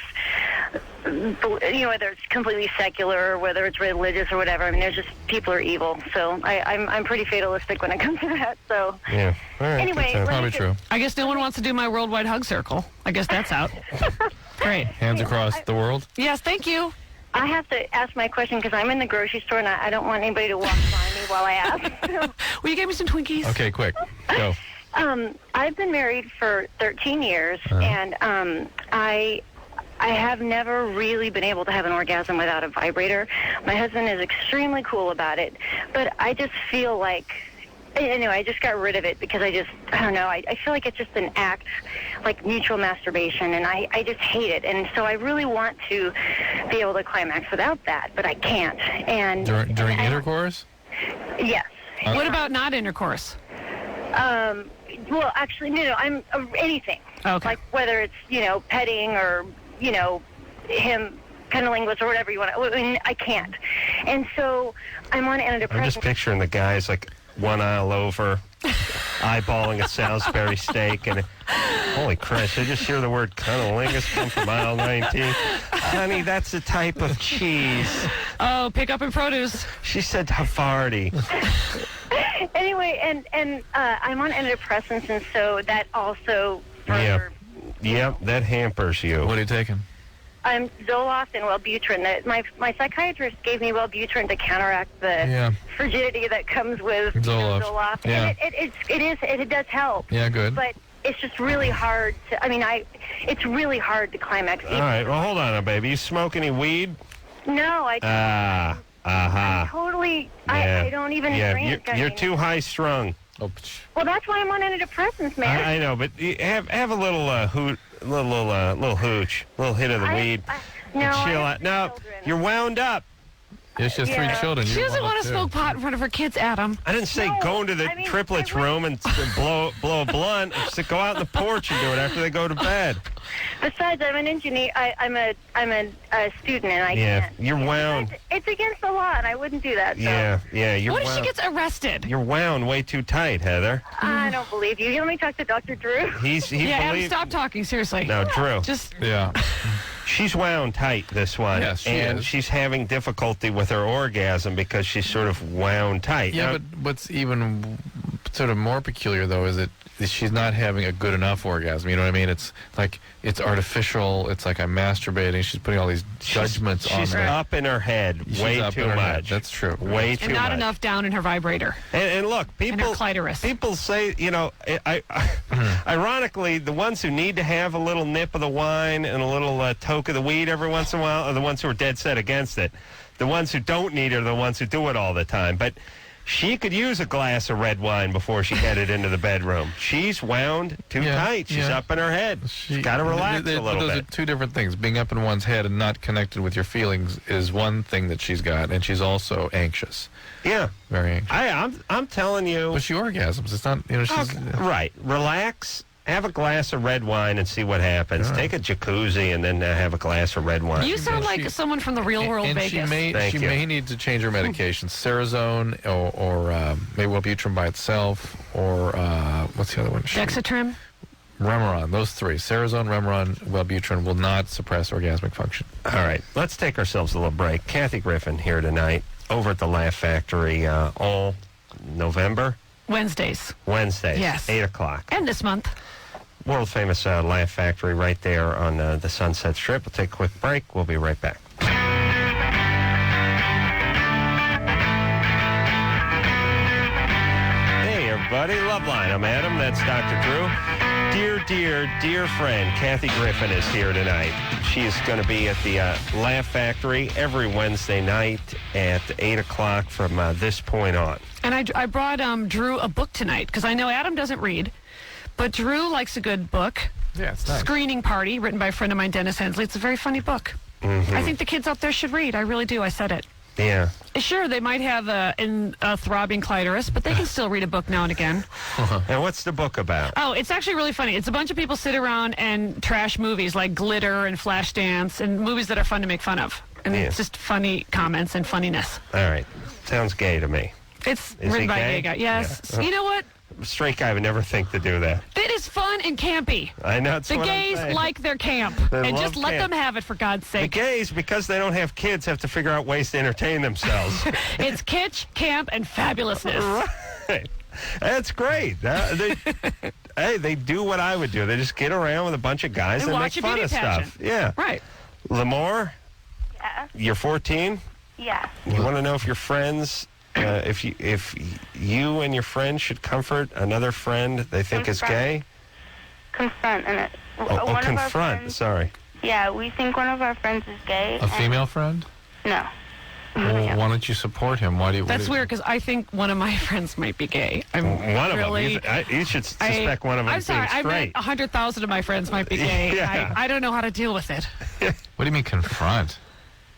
you know, whether it's completely secular or whether it's religious or whatever. I mean, there's just people are evil. So I'm pretty fatalistic when it comes to that. So Yeah. All right. anyway, good Probably true. I guess no one wants to do my worldwide hug circle. I guess that's out. Great. Hands across the world. Yes, thank you. I have to ask my question because I'm in the grocery store and I don't want anybody to walk by me while I ask. Will you give me some Twinkies? Okay, quick. Go. I've been married for 13 years, and I have never really been able to have an orgasm without a vibrator. My husband is extremely cool about it, but I just feel like, anyway, I just got rid of it because I don't know, I feel like it's just an act, like mutual masturbation, and I just hate it. And so I really want to be able to climax without that, but I can't. And During intercourse? Yes. What about not intercourse? Well, actually, no, I'm anything. Okay. Like whether it's, you know, petting or, you know, him cunnilingus or whatever you want. I mean, I can't. And so I'm on antidepressants. I'm just picturing the guys like one aisle over, eyeballing a Salisbury steak, and holy Christ, I just hear the word cunnilingus come from aisle 19. Honey, that's the type of cheese. Oh, pick up in produce. She said Havarti. Anyway, and I'm on antidepressants, and so that also further. Yep, that hampers you. What are you taking? I'm Zoloft and Wellbutrin. My psychiatrist gave me Wellbutrin to counteract the frigidity that comes with Zoloft. Zoloft. Yeah. And it does help. Yeah, good. But it's just really hard to. I mean, it's really hard to climax. All right, well, hold on, baby. You smoke any weed? No, I. Uh-huh. Totally. Yeah. I don't even Yeah, drink. you're too high-strung. Oh, Well, that's why I'm on antidepressants, man. I know, but you have a little little hooch, a little hit of the weed. No, and I chill have out. No, children. you're wound up. Yeah, she has 3 children. She You doesn't want it to too. smoke pot in front of her kids, Adam. I didn't say No, go into the I mean, triplets I would- room and blow a blunt. I said go out on the porch and do it after they go to bed. Besides, I'm an engineer. I'm a student, and I Yeah, can't. you're wound. It's against the law, and I wouldn't do that. So. Yeah, you're What if she wound. gets arrested? You're wound way too tight, Heather. I don't believe you. Let me talk to Dr. Drew. He Yeah, Adam, believes. stop talking, seriously. No, Drew. Just, Yeah. She's wound tight, this one. Yes, she and is. she's having difficulty with her orgasm because she's sort of wound tight. Yeah, Now, but what's even sort of more peculiar, though, is that she's not having a good enough orgasm. You know what I mean? It's like it's artificial. It's like I'm masturbating. She's putting all these judgments on she's her. up in her head She's way up too in her much. head. That's true. Way too and not much. enough down in her vibrator. And look, And her people clitoris. people say, you know, ironically, the ones who need to have a little nip of the wine and a little toke of the weed every once in a while are the ones who are dead set against it. The ones who don't need it are the ones who do it all the time. But she could use a glass of red wine before she headed into the bedroom. She's wound too tight. She's up in her head. She's got to relax a little those bit. are two different things. Being up in one's head and not connected with your feelings is one thing that she's got, and she's also anxious. Yeah. Very anxious. I'm telling you. But she orgasms. It's not, you know, she's... Right. Relax. Have a glass of red wine and see what happens. All right. Take a jacuzzi and then have a glass of red wine. You sound like someone from the real world and Vegas. she may need to change her medication. Cerazone or maybe Wellbutrin by itself, or what's the other one? Dexatrim? Remeron. Those 3. Cerazone, Remeron, Wellbutrin will not suppress orgasmic function. All right. Let's take ourselves a little break. Kathy Griffin here tonight over at the Laugh Factory all November. Wednesdays. Yes. 8 o'clock. And this month. World famous Laugh Factory right there on the Sunset Strip. We'll take a quick break. We'll be right back. everybody. Loveline. I'm Adam. That's Dr. Drew. Dear, dear, dear friend, Kathy Griffin is here tonight. She's going to be at the Laugh Factory every Wednesday night at 8 o'clock from this point on. And I brought Drew a book tonight because I know Adam doesn't read, but Drew likes a good book. Yeah, it's nice. Screening Party, written by a friend of mine, Dennis Hensley. It's a very funny book. Mm-hmm. I think the kids out there should read. I really do. I said it. Yeah. Sure, they might have a throbbing clitoris, but they can still read a book now and again. And what's the book about? Oh, it's actually really funny. It's a bunch of people sit around and trash movies like Glitter and Flashdance and movies that are fun to make fun of. And it's just funny comments and funniness. All right. Sounds gay to me. It's Is written he by a gay? gay guy. Yes. Yeah. You know what? Straight guy would never think to do that. It is fun and campy. I know. That's The what I'm gays saying. like their camp. They And love just let camp. them have it, for God's The sake. gays, because they don't have kids, have to figure out ways to entertain themselves. It's kitsch, camp, and fabulousness. Right. That's great. They do what I would do. They just get around with a bunch of guys And and watch make a fun beauty of pageant. stuff. Yeah. Right. Lamore, Yeah. you're 14. Yeah. You want to know if your friends, if you and your friends should comfort another friend they think is gay? Confront. And Oh, one of our confront. friends, Sorry. yeah, we think one of our friends is gay. A female friend? No. Well, why don't you support him? Why do you? That's weird because I think one of my friends might be gay. I'm One of really, them. You should suspect one of them I'm sorry. being I bet straight. 100,000 of my friends might be gay. Yeah. I don't know how to deal with it. What do you mean confront?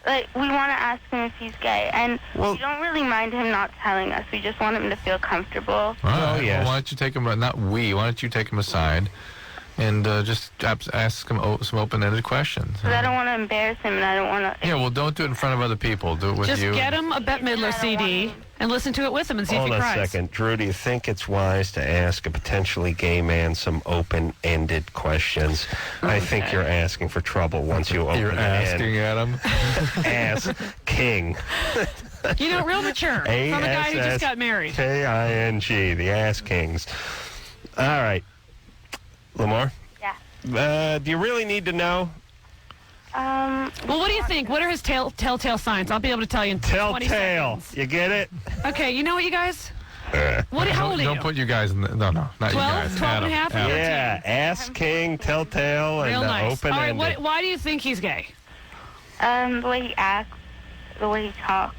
Like, we want to ask him if he's gay, and Well- we don't really mind him not telling us. We just want him to feel comfortable. All right. yes. Well, why don't you take him? Not we. Why don't you take him aside and just ask him some open-ended questions? Because I don't want to embarrass him, and I don't want to... Yeah. Well, don't do it in front of other people. Do it with Just you. get him a Bette Midler CD and listen to it with him and see Hold if on he a cries. second. Drew, do you think it's wise to ask a potentially gay man some open-ended questions? I think you're asking for trouble once you open You're it asking at him. Ask King. You know, real mature from a guy who just got married. K-I-N-G, the Ass Kings. All right. Lamar? Yeah. Do you really need to know? Well, what do you think? What are his telltale signs? I'll be able to tell you in 20 Telltale. seconds. You get it? Okay, you know what, you guys? How old are Don't you? put you guys in the... No, not 12? you guys. 12 and a half? Adam. Yeah. Ass King, Telltale, Real and nice. All right, open-ended. why do you think he's gay? The way he acts, the way he talks,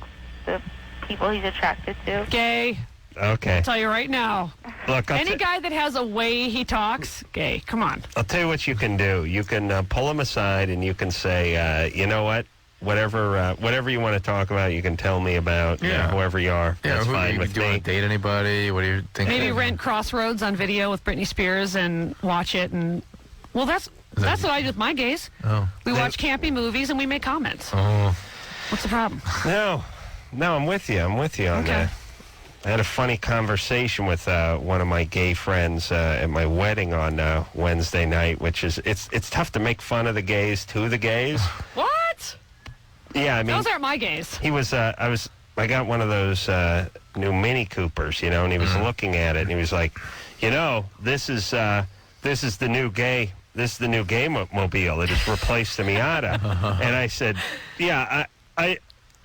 the people he's attracted to. Gay. Okay. I'll tell you right now. Look, Any guy that has a way he talks, gay. Come on. I'll tell you what you can do. You can pull him aside and you can say, you know what? Whatever you want to talk about, you can tell me about. Yeah. Whoever you are. Yeah, That's fine do with you me. want to date anybody? What do you think? Maybe rent Crossroads on video with Britney Spears and watch it. And well, that's what I do with my gays. Oh. We watch campy movies and we make comments. Oh. What's the problem? No, I'm with you. I'm with you on Okay. that. I had a funny conversation with one of my gay friends at my wedding on Wednesday night, which is it's tough to make fun of the gays to the gays. What? Yeah, I mean, Those aren't my gays. he was. I got one of those new Mini Coopers, and he was looking at it, and he was like, this is the new gay. This is the new gay mobile. It has replaced the Miata. And I said, yeah,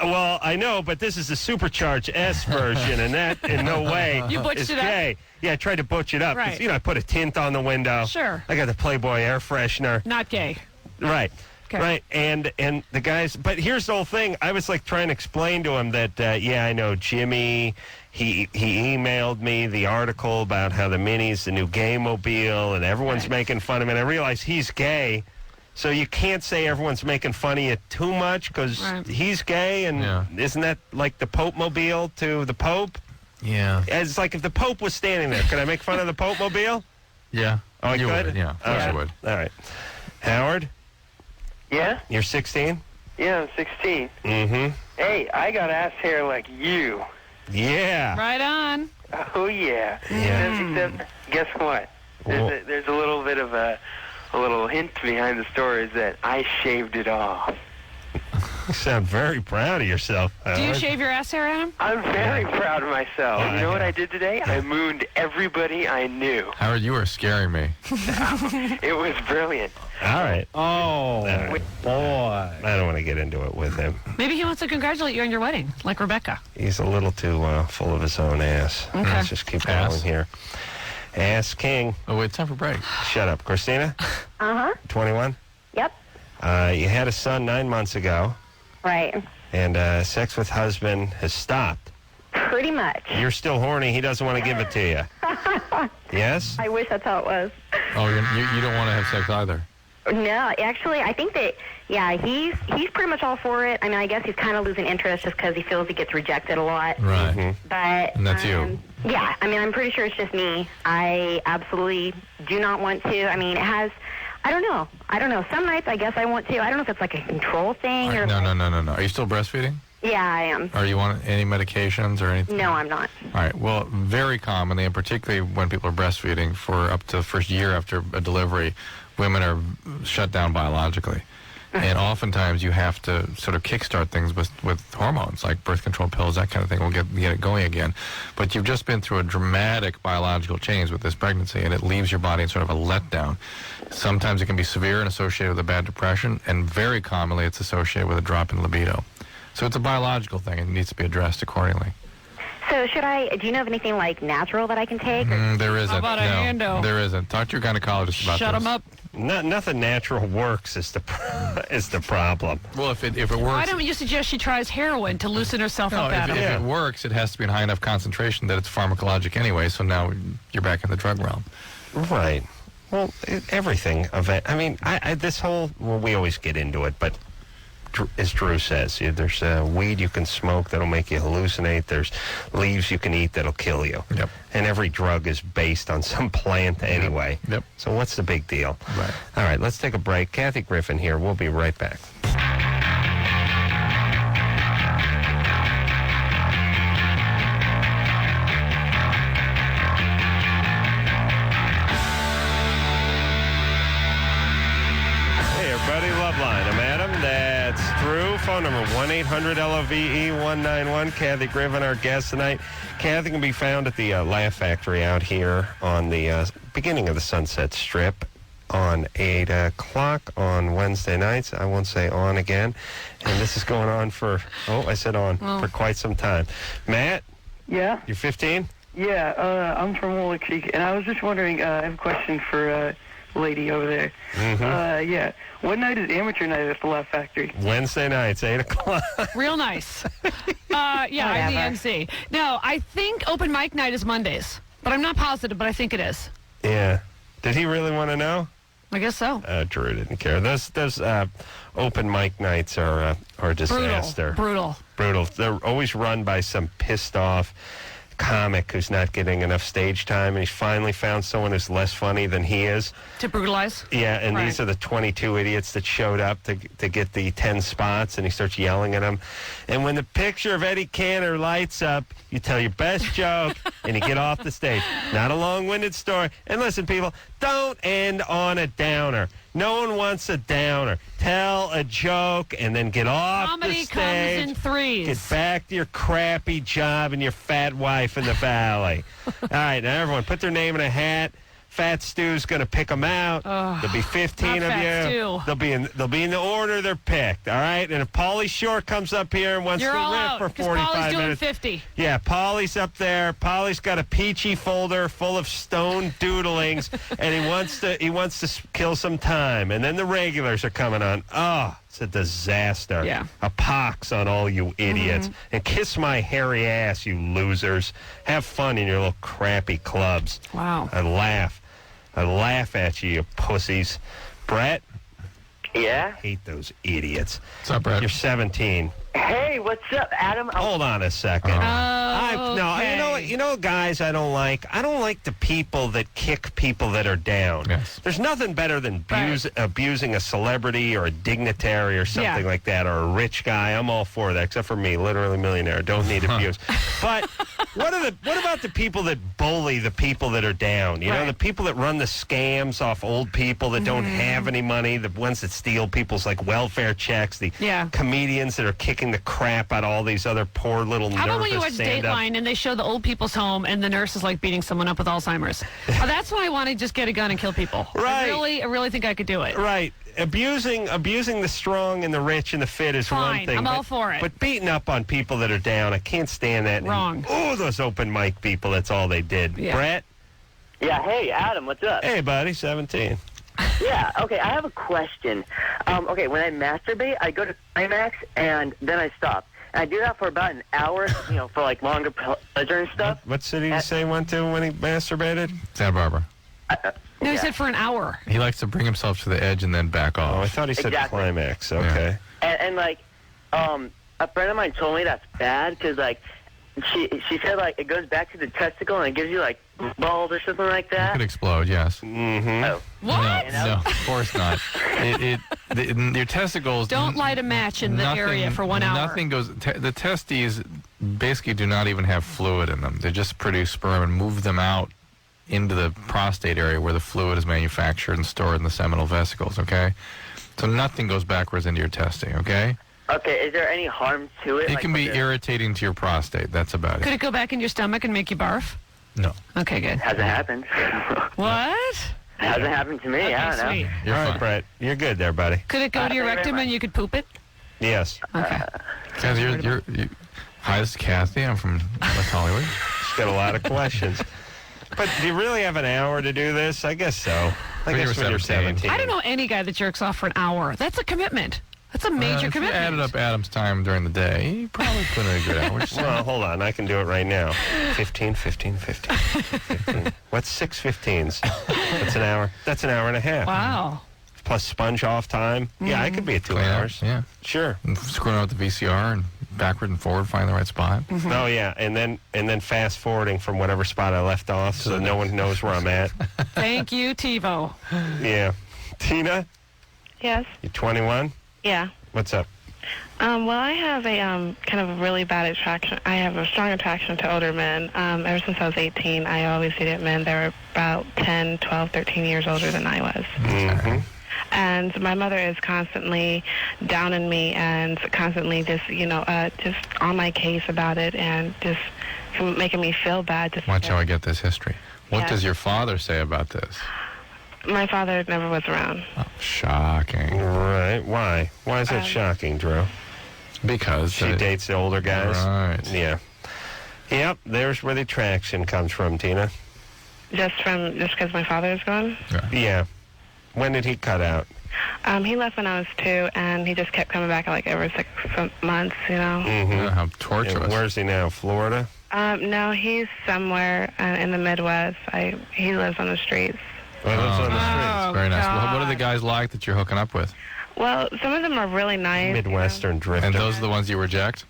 well, I know, but this is the supercharged S version, and that in no way You butched is it up? gay. Yeah, I tried to butch it up. 'Cause, Right. I put a tint on the window. Sure. I got the Playboy air freshener. Not gay. Right. Okay. Right. And the guys, but here's the whole thing. I was like trying to explain to him that, I know Jimmy, he emailed me the article about how the Mini's the new gay mobile and everyone's making fun of him. And I realized he's gay. So you can't say everyone's making fun of you too much because he's gay. And isn't that like the Pope mobile to the Pope? Yeah. It's like if the Pope was standing there, could I make fun of the Pope mobile? Yeah. Oh, I you could? would. Yeah. Of course you would. All right. Howard? Yeah? You're 16? Yeah, I'm 16. Mm-hmm. Hey, I got ass hair like you. Yeah. Right on. Oh, yeah. Except, guess what? There's a little bit of a little hint behind the story is that I shaved it off. You sound very proud of yourself. Do you shave your ass hair, Adam? I'm very proud of myself. Yeah, You know what yeah. I did today? I mooned everybody I knew. Howard, you are scaring me. It was brilliant. All right. Oh, boy. I don't want to get into it with him. Maybe he wants to congratulate you on your wedding, like Rebecca. He's a little too full of his own ass. Okay. Let's just keep Ass. going here. Ass King. Oh, wait, it's time for break. Shut up. Christina? Uh-huh. 21? Yep. You had a son 9 months ago, Right. and sex with husband has stopped. Pretty much. You're still horny. He doesn't want to give it to you. Yes? I wish that's how it was. Oh, you don't want to have sex either. No, actually, I think that, yeah, he's pretty much all for it. I mean, I guess he's kind of losing interest just because he feels he gets rejected a lot. Right. Mhm. But And that's you. Yeah, I mean, I'm pretty sure it's just me. I absolutely do not want to. I mean, it has. I don't know. Some nights I guess I want to. I don't know if it's like a control thing or. No. Are you still breastfeeding? Yeah, I am. Are you on any medications or anything? No, I'm not. All right. Well, very commonly, and particularly when people are breastfeeding for up to the first year after a delivery, women are shut down biologically. And oftentimes you have to sort of kickstart things with hormones, like birth control pills, that kind of thing will get it going again. But you've just been through a dramatic biological change with this pregnancy, and it leaves your body in sort of a letdown. Sometimes it can be severe and associated with a bad depression, and very commonly it's associated with a drop in libido. So it's a biological thing, and it needs to be addressed accordingly. So do you know of anything like natural that I can take? There isn't. How about a hando? There isn't. Talk to your gynecologist about Shut this. him up. Nothing natural works is the problem. Well, if it works... Why don't you suggest she tries heroin to loosen herself No, up, Adam? if it works, it has to be in high enough concentration that it's pharmacologic anyway, so now you're back in the drug realm. Right. Well, everything of it. I mean, we always get into it, but as Drew says, there's weed you can smoke that'll make you hallucinate. There's leaves you can eat that'll kill you. Yep. And every drug is based on some plant anyway. Yep. So what's the big deal? Right. All right, let's take a break. Kathy Griffin here. We'll be right back. Hey, everybody. Loveline. I'm Adam. That's Drew. Phone number 1-800-LOVE-191. Kathy Griffin, our guest tonight. Kathy can be found at the Laugh Factory out here on the beginning of the Sunset Strip on 8 o'clock on Wednesday nights. I won't say on again. And this is going on for, I said on, for quite some time. Matt, Yeah, you're 15? yeah. I'm from Willow Creek, and I was just wondering. I have a question for lady over there. Mm-hmm. Yeah. What night is amateur night at the Laugh Factory? Wednesday nights, 8 o'clock. Real nice. I'm the Whatever. MC. No, I think open mic night is Mondays, but I'm not positive, but I think it is. Yeah. Did he really want to know? I guess so. Drew didn't care. Those open mic nights are a disaster. Brutal. They're always run by some pissed off comic who's not getting enough stage time, and he's finally found someone who's less funny than he is. To brutalize? Yeah, and Right. these are the 22 idiots that showed up to get the 10 spots, and he starts yelling at them. And when the picture of Eddie Cantor lights up, you tell your best joke, and you get off the stage. Not a long-winded story. And listen, people, don't end on a downer. No one wants a downer. Tell a joke and then get off Comedy the stage. comes in threes. Get back to your crappy job and your fat wife in the valley. All right, now everyone, put their name in a hat. Fat Stu's going to pick them out. There'll be 15 not of Fat you. Stu. They'll be in the order they're picked. All right, and if Pauly Shore comes up here and wants You're to all rip out, for 'cause 45 Paulie's doing minutes, 50. yeah, Pauly's up there. Pauly's got a peachy folder full of stone doodlings, and he wants to kill some time. And then the regulars are coming on. Oh, it's a disaster. Yeah. A pox on all you idiots. And kiss my hairy ass, you losers. Have fun in your little crappy clubs. Wow. I laugh at you, you pussies. Brett, Yeah? I hate those idiots. What's up, Brad? You're 17. Hey, what's up, Adam? Hold on a second. No, you know, guys, I don't like. I don't like the people that kick people that are down. Yes. There's nothing better than abusing a celebrity or a dignitary or something like that, or a rich guy. I'm all for that, except for me, literally millionaire. Don't need abuse. But what about the people that bully the people that are down? You know, the people that run the scams off old people that don't have any money, the ones that steal people's like welfare checks, the comedians that are kicking the crap out of all these other poor little How about when you watch stand-up. Dateline and they show the old people's home and the nurse is like beating someone up with Alzheimer's? That's when I want to just get a gun and kill people. Right. I really think I could do it. Right. Abusing the strong and the rich and the fit is one thing. I'm all for it. But beating up on people that are down, I can't stand that. Wrong. Oh, those open mic people, that's all they did. Yeah. Brett? Yeah, hey, Adam, what's up? Hey, buddy, 17. Yeah, okay, I have a question. Okay, when I masturbate, I go to climax, and then I stop. And I do that for about an hour, for like longer pleasure and stuff. What city did you say he went to when he masturbated? Santa Barbara. No, he said for an hour. He likes to bring himself to the edge and then back off. Oh, I thought he said climax. Okay. And like, a friend of mine told me that's bad because, like, she said, like, it goes back to the testicle and it gives you, like, balls or something like It that. could explode, yes. Mm-hmm. Oh. What? No, of course not. Your testicles... Don't light a match in the area for 1 hour. Nothing goes... the testes basically do not even have fluid in them. They just produce sperm and move them out into the prostate area where the fluid is manufactured and stored in the seminal vesicles, okay? So nothing goes backwards into your testing, okay? Okay, is there any harm to it? It Like, can be irritating to your prostate. That's about Could it. it go back in your stomach and make you barf? No. Okay, good. Hasn't happened. What? Hasn't happened to me. Okay, I don't know. sweet. You're all right, fine. Brett. You're good there, buddy. Could it go to your thank you very rectum much. and you could poop it? Yes. Okay. Kathy, hi, this is Kathy. I'm from West Hollywood. She's got a lot of questions. But do you really have an hour to do this? I guess so. I When guess you were when you're 17. 17. I don't know any guy that jerks off for an hour. That's a commitment. That's a major If you commitment. added up Adam's time during the day, he probably put in a good hour. Well, hold on. I can do it right now. 15. What's 6 15s? That's an hour. That's an hour and a half. Wow. Plus sponge off time. Yeah, I could be at 2 Clean up, hours. Yeah. Sure. And screwing out the VCR and backward and forward, find the right spot. Oh yeah, and then fast forwarding from whatever spot I left off, so that no one knows where I'm at. Thank you, TiVo. Yeah. Tina, Yes. you 21? Yeah. What's up? Well, I have a kind of a really bad attraction. I have a strong attraction to older men. Ever since I was 18, I always dated men that were about 10, 12, 13 years older than I was. Mm-hmm. And my mother is constantly down on me and constantly just, just on my case about it and just making me feel bad. Watch how I get this history. What Yeah. does your father say about this? My father never was around. Oh, shocking. Right. Why? Why is that shocking, Drew? Because She dates the older guys? Right. Yeah. Yep, there's where the attraction comes from, Tina. Just because my father is gone? Yeah. When did he cut out? He left when I was 2, and he just kept coming back like every 6 months, Mm-hmm. How torturous. And where's he now? Florida? No, he's somewhere in the Midwest. He lives on the streets. Oh, he lives on the streets. Very nice. Well, what are the guys like that you're hooking up with? Well, some of them are really nice. Midwestern drifter. And those are the ones you reject?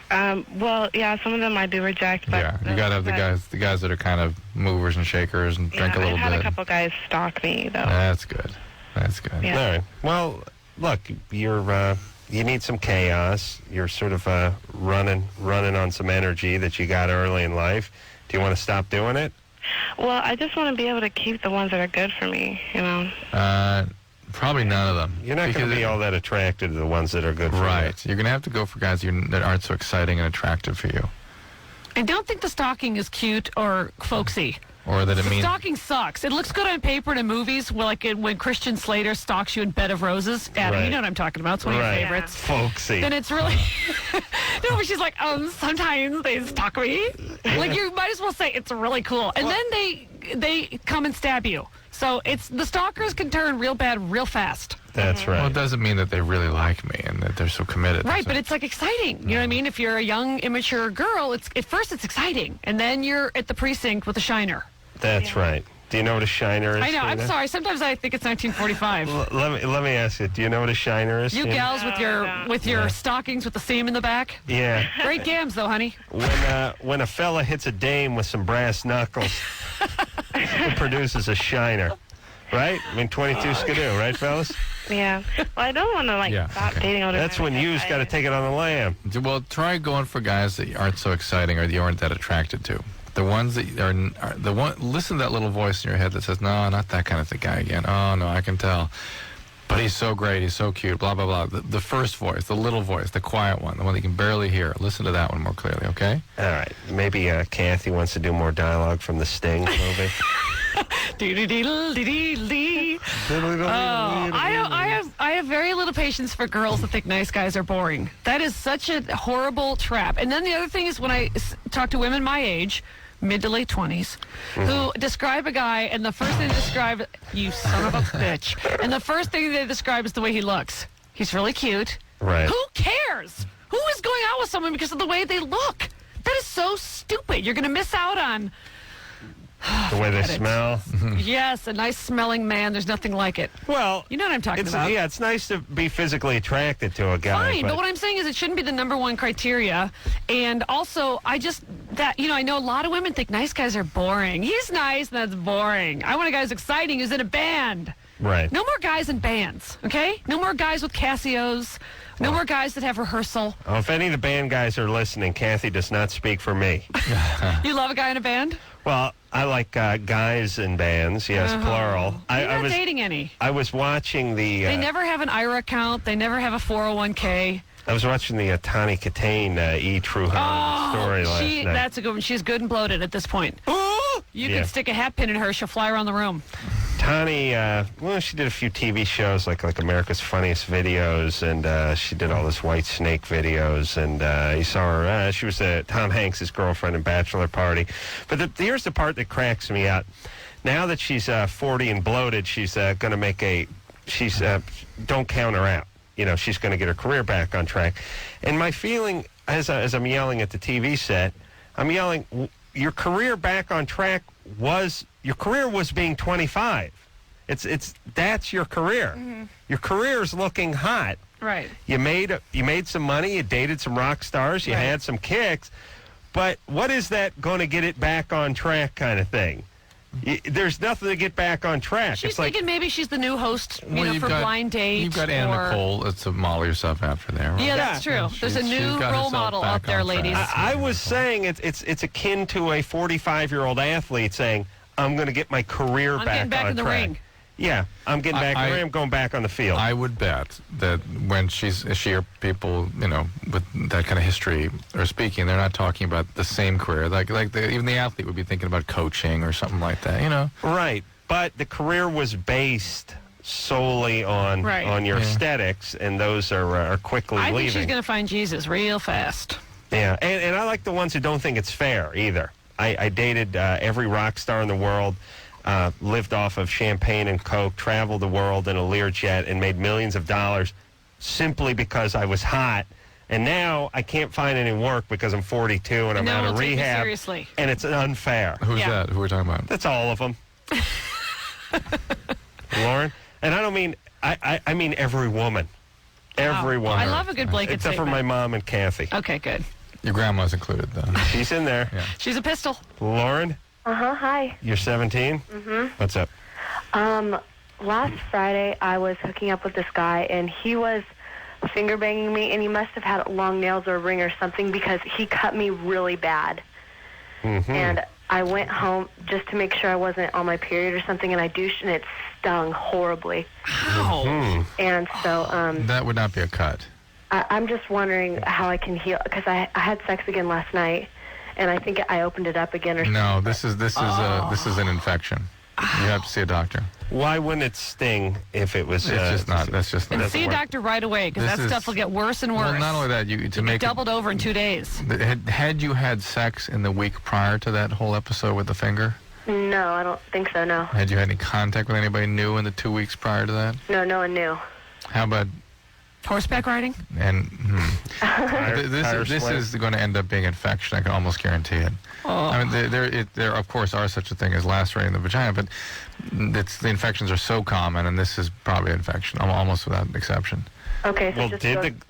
Well, yeah, some of them I do reject. But Yeah, you got to have the guys that are kind of movers and shakers and drink a little I've had bit. a couple guys stalk me, though. That's good. That's good. Yeah. All right. Well, look, you need some chaos. You're sort of running on some energy that you got early in life. Do you want to stop doing it? Well, I just want to be able to keep the ones that are good for me, Probably none of them. You're not going to be all that attracted to the ones that are good for you. Right. You're going to have to go for guys that aren't so exciting and attractive for you. I don't think the stalking is cute or folksy. Or that it means... Stalking sucks. It looks good on paper and in movies, when Christian Slater stalks you in Bed of Roses. Adam, Right. you know what I'm talking about. It's one of your favorites. Folksy. Then it's really... No, but she's like, sometimes they stalk me. Like, you might as well say it's really cool. And then they come and stab you. So the stalkers can turn real bad real fast. That's right. Well, it doesn't mean that they really like me and that they're so committed. Right, So- but it's like exciting. You know what I mean? If you're a young, immature girl, at first it's exciting. And then you're at the precinct with a shiner. That's right. Do you know what a shiner is? I know. I'm Tina? sorry. Sometimes I think it's 1945. Let me ask you. Do you know what a shiner is? You Tina? gals with your stockings with the seam in the back. Yeah. Great gams, though, honey. When a fella hits a dame with some brass knuckles, it produces a shiner. Right? I mean, 22 skidoo, right, fellas? Yeah. Well, I don't want to stop dating older. That's when you's got to take it on the lam. Well, try going for guys that aren't so exciting or that you aren't that attracted to. The ones that are the one. Listen to that little voice in your head that says, "No, not that kind of the guy again." Oh no, I can tell. But he's so great. He's so cute. Blah blah blah. The first voice, the little voice, the quiet one, the one that you can barely hear. Listen to that one more clearly, okay? All right. Maybe Kathy wants to do more dialogue from the Sting movie. I have very little patience for girls that think nice guys are boring. That is such a horrible trap. And then the other thing is when I talk to women my age, mid to late 20s, who describe a guy, and the first thing they describe, you son of a bitch, and the first thing they describe is the way he looks. He's really cute. Right. Who cares? Who is going out with someone because of the way they look? That is so stupid. You're going to miss out on the way they smell. Yes, a nice smelling man. There's nothing like it. Well, you know what I'm talking about. Yeah, it's nice to be physically attracted to a guy. Fine, but what I'm saying is it shouldn't be the number one criteria. And also, I know a lot of women think nice guys are boring. He's nice, and that's boring. I want a guy who's exciting, who's in a band. Right. No more guys in bands, okay? No more guys with Casios. No more guys that have rehearsal. Oh, if any of the band guys are listening, Kathy does not speak for me. You love a guy in a band? Well, I like guys in bands, yes, plural. You're not dating any. I was watching the... they never have an IRA account. They never have a 401k. I was watching the Tawny Katane True Home story last night. That's a good one. She's good and bloated at this point. You could stick a hat pin in her. She'll fly around the room. Tawny, she did a few TV shows like America's Funniest Videos, and she did all this White Snake videos, and you saw her. She was Tom Hanks' girlfriend in Bachelor Party. But here's the part that cracks me up. Now that she's 40 and bloated, she's going to make don't count her out. You know, she's going to get her career back on track. And my feeling, as I'm yelling at the TV set, I'm yelling, your career back on track your career was being 25. That's your career. Mm-hmm. Your career's looking hot. Right. You made some money, you dated some rock stars, you had some kicks, but what is that going to get it back on track kind of thing? There's nothing to get back on track. She's thinking maybe she's the new host, for Blind Date. You've got Anna Nicole to model yourself after there. Right? Yeah, that's true. There's a new role model out there, ladies. I was saying it's akin to a 45-year-old athlete saying, I'm going to get my career back on track. In the ring. Yeah, I'm getting back in the ring. I'm going back on the field. I would bet that when she or people, with that kind of history are speaking, they're not talking about the same career. Even the athlete would be thinking about coaching or something like that, Right, but the career was based solely on your aesthetics, and those are quickly leaving. I think she's going to find Jesus real fast. Yeah, and I like the ones who don't think it's fair either. I dated every rock star in the world, lived off of champagne and Coke, traveled the world in a Learjet, and made millions of dollars simply because I was hot. And now I can't find any work because I'm 42 and I'm out of rehab. Seriously. And it's unfair. Who's that? Who are we talking about? That's all of them. Lauren? And I don't mean, I mean every woman. Every woman. I love a good blanket Except statement. for my mom and Kathy. Okay, good. Your grandma's included, though. She's in there. Yeah. She's a pistol. Lauren? Hi. You're 17? Mm-hmm. What's up? Last Friday, I was hooking up with this guy, and he was finger banging me, and he must have had long nails or a ring or something because he cut me really bad. Mm-hmm. And I went home just to make sure I wasn't on my period or something, and I douched, and it stung horribly. Ow. Mm-hmm. And so... that would not be a cut. I'm just wondering how I can heal, because I had sex again last night, and I think I opened it up again or something. No, this is an infection. You have to see a doctor. Why wouldn't it sting if it was... It's just not. That's just not. And see a doctor right away, because that stuff will get worse and worse. Well, not only that, you doubled over in 2 days. Had you had sex in the week prior to that whole episode with the finger? No, I don't think so, no. Had you had any contact with anybody new in the 2 weeks prior to that? No one knew. How about Horseback riding? And this is going to end up being infection. I can almost guarantee it. Oh. I mean, there of course are such a thing as lacerating the vagina, but the infections are so common, and this is probably infection, almost without exception. Okay, so Well, just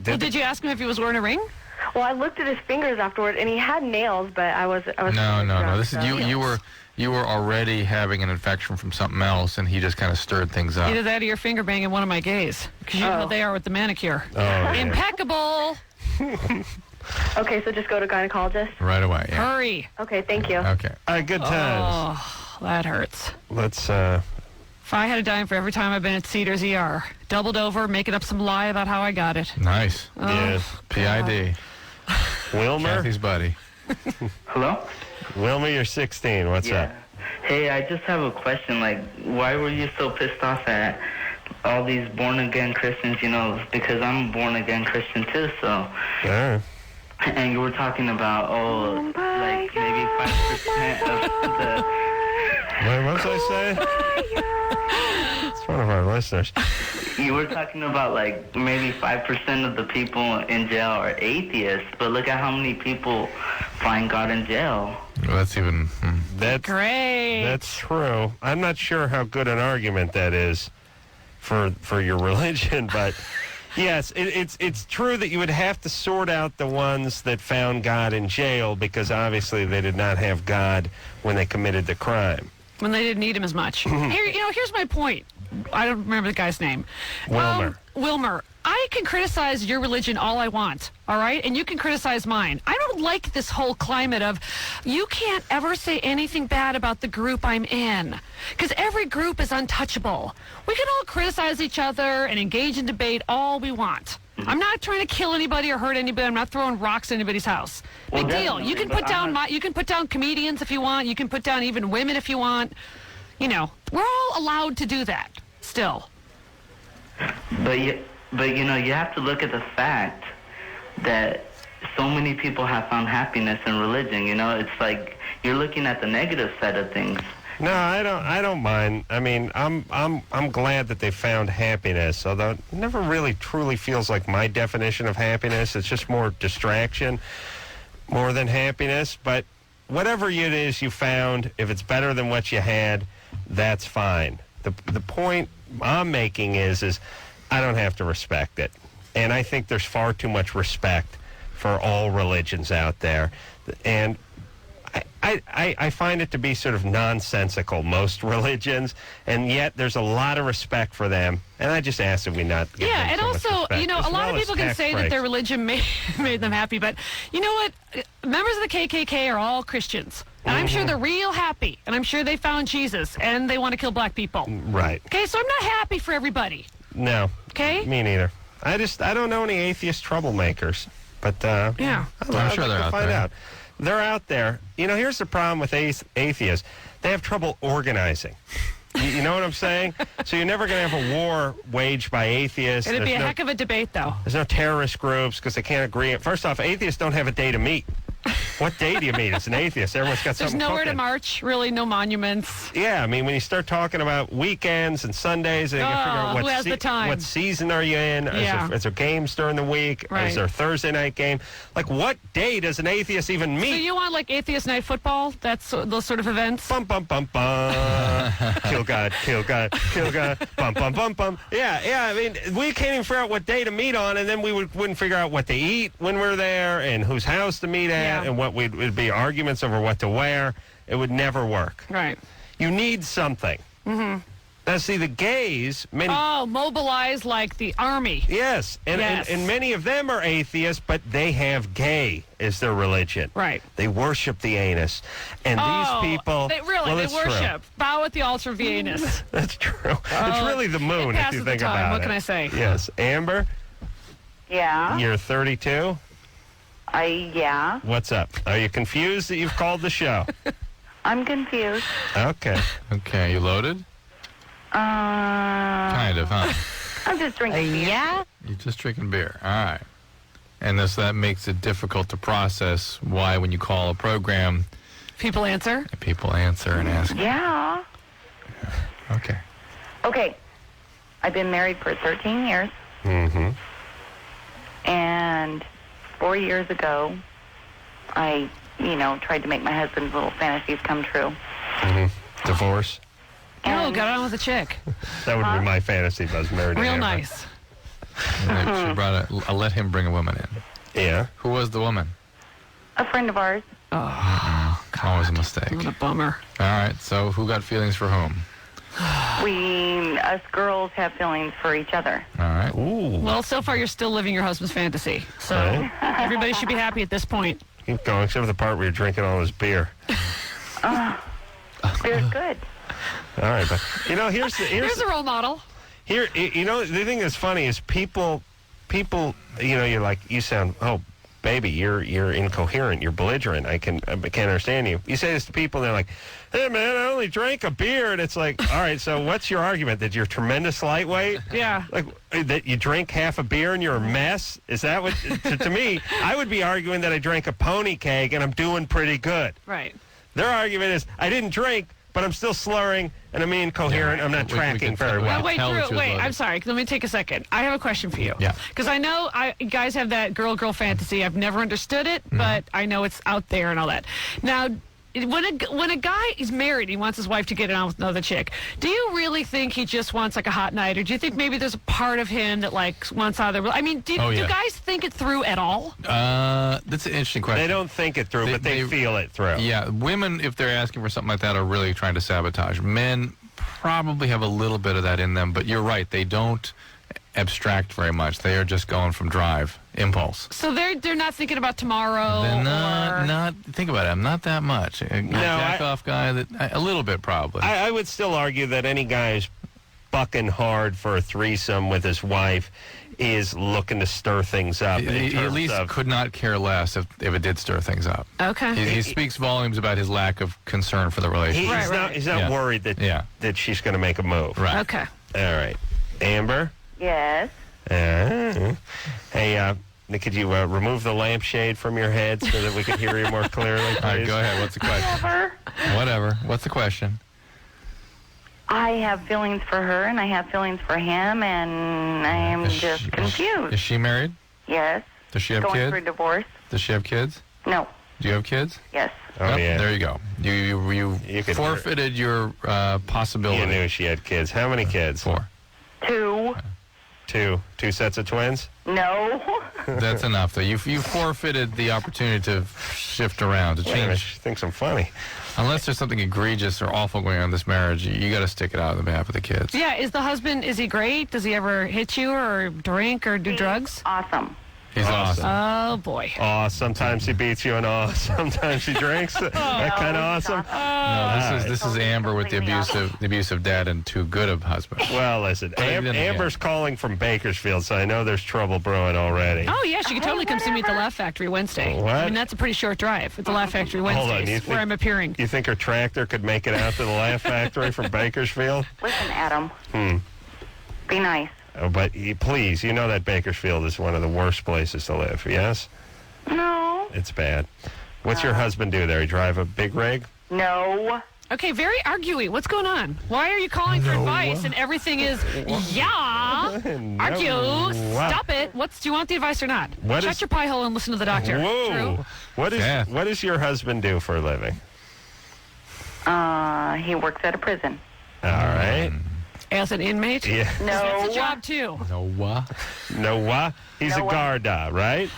Did you ask him if he was wearing a ring? Well, I looked at his fingers afterward, and he had nails, but I was. No. This is you were already having an infection from something else, and he just kind of stirred things up. Either that or your finger banging one of my gays, because you know how they are with the manicure. Oh, Impeccable. Okay, so just go to gynecologist. Right away. Yeah. Hurry. Okay, thank you. Okay. All right, good times. Oh, that hurts. Let's. If I had a dime for every time I've been at Cedars ER, doubled over, making up some lie about how I got it. Nice. Yes. PID. Wilmer. Kathy's buddy. Hello? Wilmer, you're 16. What's up? Hey, I just have a question. Like, why were you so pissed off at all these born-again Christians, you know, because I'm a born-again Christian too, so. Yeah. And you were talking about, like maybe 5% of the... Wait, what was I saying? It's one of our listeners. You were talking about, like, maybe 5% of the people in jail are atheists, but look at how many people find God in jail. Well, that's even... That's great. That's true. I'm not sure how good an argument that is for your religion, but yes, it's true that you would have to sort out the ones that found God in jail because obviously they did not have God when they committed the crime. When they didn't need him as much. Here's my point. I don't remember the guy's name. Wilmer. Wilmer, I can criticize your religion all I want, all right? And you can criticize mine. I don't like this whole climate of you can't ever say anything bad about the group I'm in because every group is untouchable. We can all criticize each other and engage in debate all we want. I'm not trying to kill anybody or hurt anybody. I'm not throwing rocks at anybody's house. Big deal. You can put down you can put down comedians if you want. You can put down even women if you want. You know, we're all allowed to do that still. But you know, you have to look at the fact that so many people have found happiness in religion. You know, it's like you're looking at the negative side of things. No, I don't mind. I mean, I'm glad that they found happiness, although it never really truly feels like my definition of happiness. It's just more distraction more than happiness. But whatever it is you found, if it's better than what you had, that's fine. The point I'm making is I don't have to respect it. And I think there's far too much respect for all religions out there. And I find it to be sort of nonsensical, most religions, and yet there's a lot of respect for them. And I just ask that we not give them and so much also, respect, you know, as a lot well of as people can tax say that breaks. their religion made them happy, but you know what? Members of the KKK are all Christians. And I'm sure they're real happy, and I'm sure they found Jesus, and they want to kill black people. Right. Okay, so I'm not happy for everybody. No. Okay? Me neither. I don't know any atheist troublemakers, but yeah, I'm sure they're out find there. out. They're out there. You know, here's the problem with atheists. They have trouble organizing. You know what I'm saying? So you're never going to have a war waged by atheists. It'd be a heck of a debate, though. There's no terrorist groups because they can't agree. First off, atheists don't have a day to meet. What day do you meet? It's an atheist. Everyone's got There's something nowhere cooking. to march, really, no monuments. Yeah, I mean, when you start talking about weekends and Sundays, and you figure out who has the time? what season are you in? Yeah. Is there games during the week? Right. Is there a Thursday night game? Like, what day does an atheist even meet? So you want, like, atheist night football? That's those sort of events? Bum, bum, bum, bum. Kill God, kill God, kill God. Bum, bum, bum, bum. Yeah, I mean, we can't even figure out what day to meet on, and then we wouldn't figure out what to eat when we're there and whose house to meet at and what would be arguments over what to wear. It would never work. Right. You need something. Mm-hmm. Now, see, the gays, many... Oh, mobilize like the army. Yes. And many of them are atheists, but they have gay as their religion. Right. They worship the anus. And these people... They well, they it's worship. True. Bow at the altar of the anus. That's true. It's really the moon, it if passes you the think time. about it. What can I say? Yes. Amber, Yeah. you're 32. Yeah. What's up? Are you confused that you've called the show? I'm confused. Okay. Okay, you loaded? Kind of, huh? I'm just drinking beer. Yeah? You're just drinking beer. All right. And that makes it difficult to process why when you call a program, people answer and ask. Yeah. Okay. Okay. I've been married for 13 years. Mm-hmm. And 4 years ago, I, tried to make my husband's little fantasies come true. Mm-hmm. Divorce? No, got on with a chick. That would be my fantasy if I was married to Real Amber. nice. She brought let him bring a woman in. Yeah. Who was the woman? A friend of ours. Oh, always a mistake. What a bummer. All right, so who got feelings for whom? Us girls have feelings for each other. All right. Ooh. Well, so far you're still living your husband's fantasy. So everybody should be happy at this point. Keep going, except for the part where you're drinking all this beer. Beer's good. All right, but Here's a role model. Here, the thing that's funny is people, you're like, you sound, oh, baby, you're incoherent, you're belligerent. I can't understand you. You say this to people, and they're like, hey, man, I only drank a beer, and it's like, all right, so what's your argument? That you're tremendous lightweight? Yeah. Like, that you drink half a beer and you're a mess? Is that what, to me, I would be arguing that I drank a pony keg and I'm doing pretty good. Right. Their argument is, I didn't drink, but I'm still slurring, and I'm incoherent. I'm not tracking very well. No, wait, Drew, I'm sorry. Let me take a second. I have a question for you. Yeah. Because I know guys have that girl fantasy. I've never understood it, but I know it's out there and all that. Now, when a guy is married, he wants his wife to get it on with another chick. Do you really think he just wants like a hot night, or do you think maybe there's a part of him that like wants out of the? I mean, do guys think it through at all? That's an interesting question. They don't think it through, but they feel it through. Yeah, women, if they're asking for something like that, are really trying to sabotage. Men probably have a little bit of that in them, but you're right. They don't abstract very much. They are just going from drive, impulse. So they're not thinking about tomorrow. They're not. Think about it. I'm not that much. A jack-off guy a little bit probably. I would still argue that any guy who's bucking hard for a threesome with his wife is looking to stir things up. He at least could not care less if it did stir things up. Okay. He speaks volumes about his lack of concern for the relationship. He's not worried that she's going to make a move. Right. Okay. All right. Amber? Yes. Hey, could you remove the lampshade from your head so that we can hear you more clearly, please? All right, go ahead. What's the question? Whatever. What's the question? I have feelings for her, and I have feelings for him, and I'm just confused. Is she married? Yes. Does she have Going kids? through divorce. Does she have kids? No. Do you have kids? Yes. Oh, yeah. There you go. You forfeited your possibility. You knew she had kids. How many kids? 4. 2. Two sets of twins? No. That's enough, though. You forfeited the opportunity to shift around, to change. She thinks I'm funny. Unless there's something egregious or awful going on in this marriage, you got to stick it out on the behalf of the kids. Yeah, is the husband, is he great? Does he ever hit you or drink or do drugs? Awesome. He's awesome. Oh, boy. Oh, sometimes he beats you, and sometimes he drinks. That kind of awesome. No, this is Amber with the abusive dad and too good of husband. Well, listen, Amber's calling from Bakersfield, so I know there's trouble brewing already. Oh, yeah, she could totally come see me at the Laugh Factory Wednesday. What? I mean, that's a pretty short drive at the Laugh Factory Wednesday, where I'm appearing. You think her tractor could make it out to the Laugh Factory from Bakersfield? Listen, Adam. Be nice. Oh, but please, you know that Bakersfield is one of the worst places to live, yes? No. It's bad. What's your husband do there? He drive a big rig? No. Okay, very arguey. What's going on? Why are you calling for advice and everything is, argue, stop it. Do you want the advice or not? Shut your pie hole and listen to the doctor. Whoa. True? What does your husband do for a living? He works at a prison. All right. As an inmate? Yeah. No. That's a job, too. Noah? He's a Garda, right?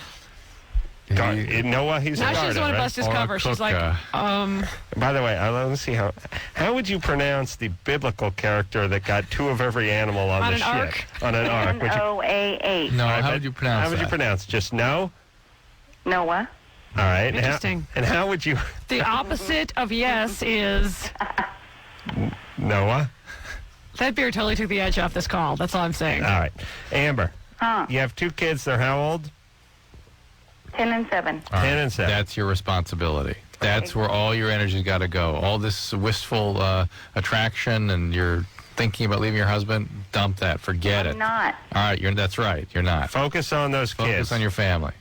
Noah, he's a Garda, Now she's want to bust his cover. She's like, By the way, let me see how would you pronounce the biblical character that got 2 of every animal on the ship? Ark? On an ark. N-O-A-H. No, how would you pronounce that? How would you pronounce? Just no? Noah. All right. Interesting. And how would you... The opposite of yes is... Noah? That beer totally took the edge off this call. That's all I'm saying. All right. Amber. Huh. You have 2 kids. They're how old? 10 and 7. 10 and 7. That's your responsibility. That's where all your energy's got to go. All this wistful attraction and you're thinking about leaving your husband, dump that. Forget it. I'm not. All right, that's right. You're not. Focus on those kids. Focus on your family.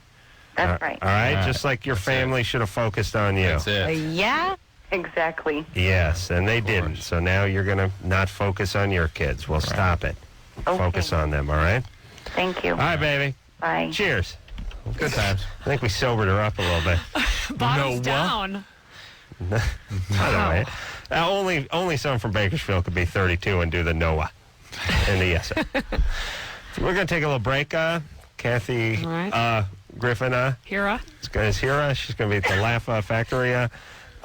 That's right. All right? Just like your family should have focused on you. That's it. Yeah. Exactly. Yes, and they didn't. So now you're going to not focus on your kids. Well, stop it. Okay. Focus on them, all right? Thank you. All right, baby. Bye. Cheers. Good times. I think we sobered her up a little bit. Bottoms down. By the way, only someone from Bakersfield could be 32 and do the Noah and the yes. We're going to take a little break. Kathy Griffin Hira. is here. She's going to be at the Laugh Factory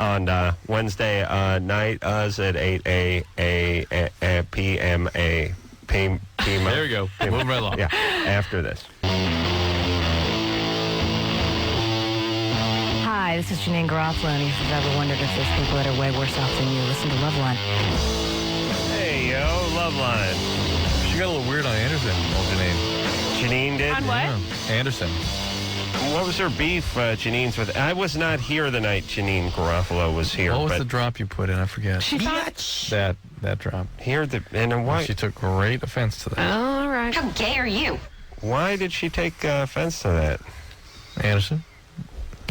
on Wednesday night at 8 p.m. There you go. Moving right along. Yeah, after this. Hi, this is Janine Garofalo, and if you've ever wondered if there's people that are way worse off than you, listen to Loveline. Hey, yo, Loveline. She got a little weird on Anderson, old Janine. Janine did? On what? Yeah. Anderson. What was her beef, Janine's with? I was not here the night Janine Garofalo was here. What was the drop you put in? I forget. She thought... That drop. Here, and why? She took great offense to that. All right. How gay are you? Why did she take offense to that? Anderson?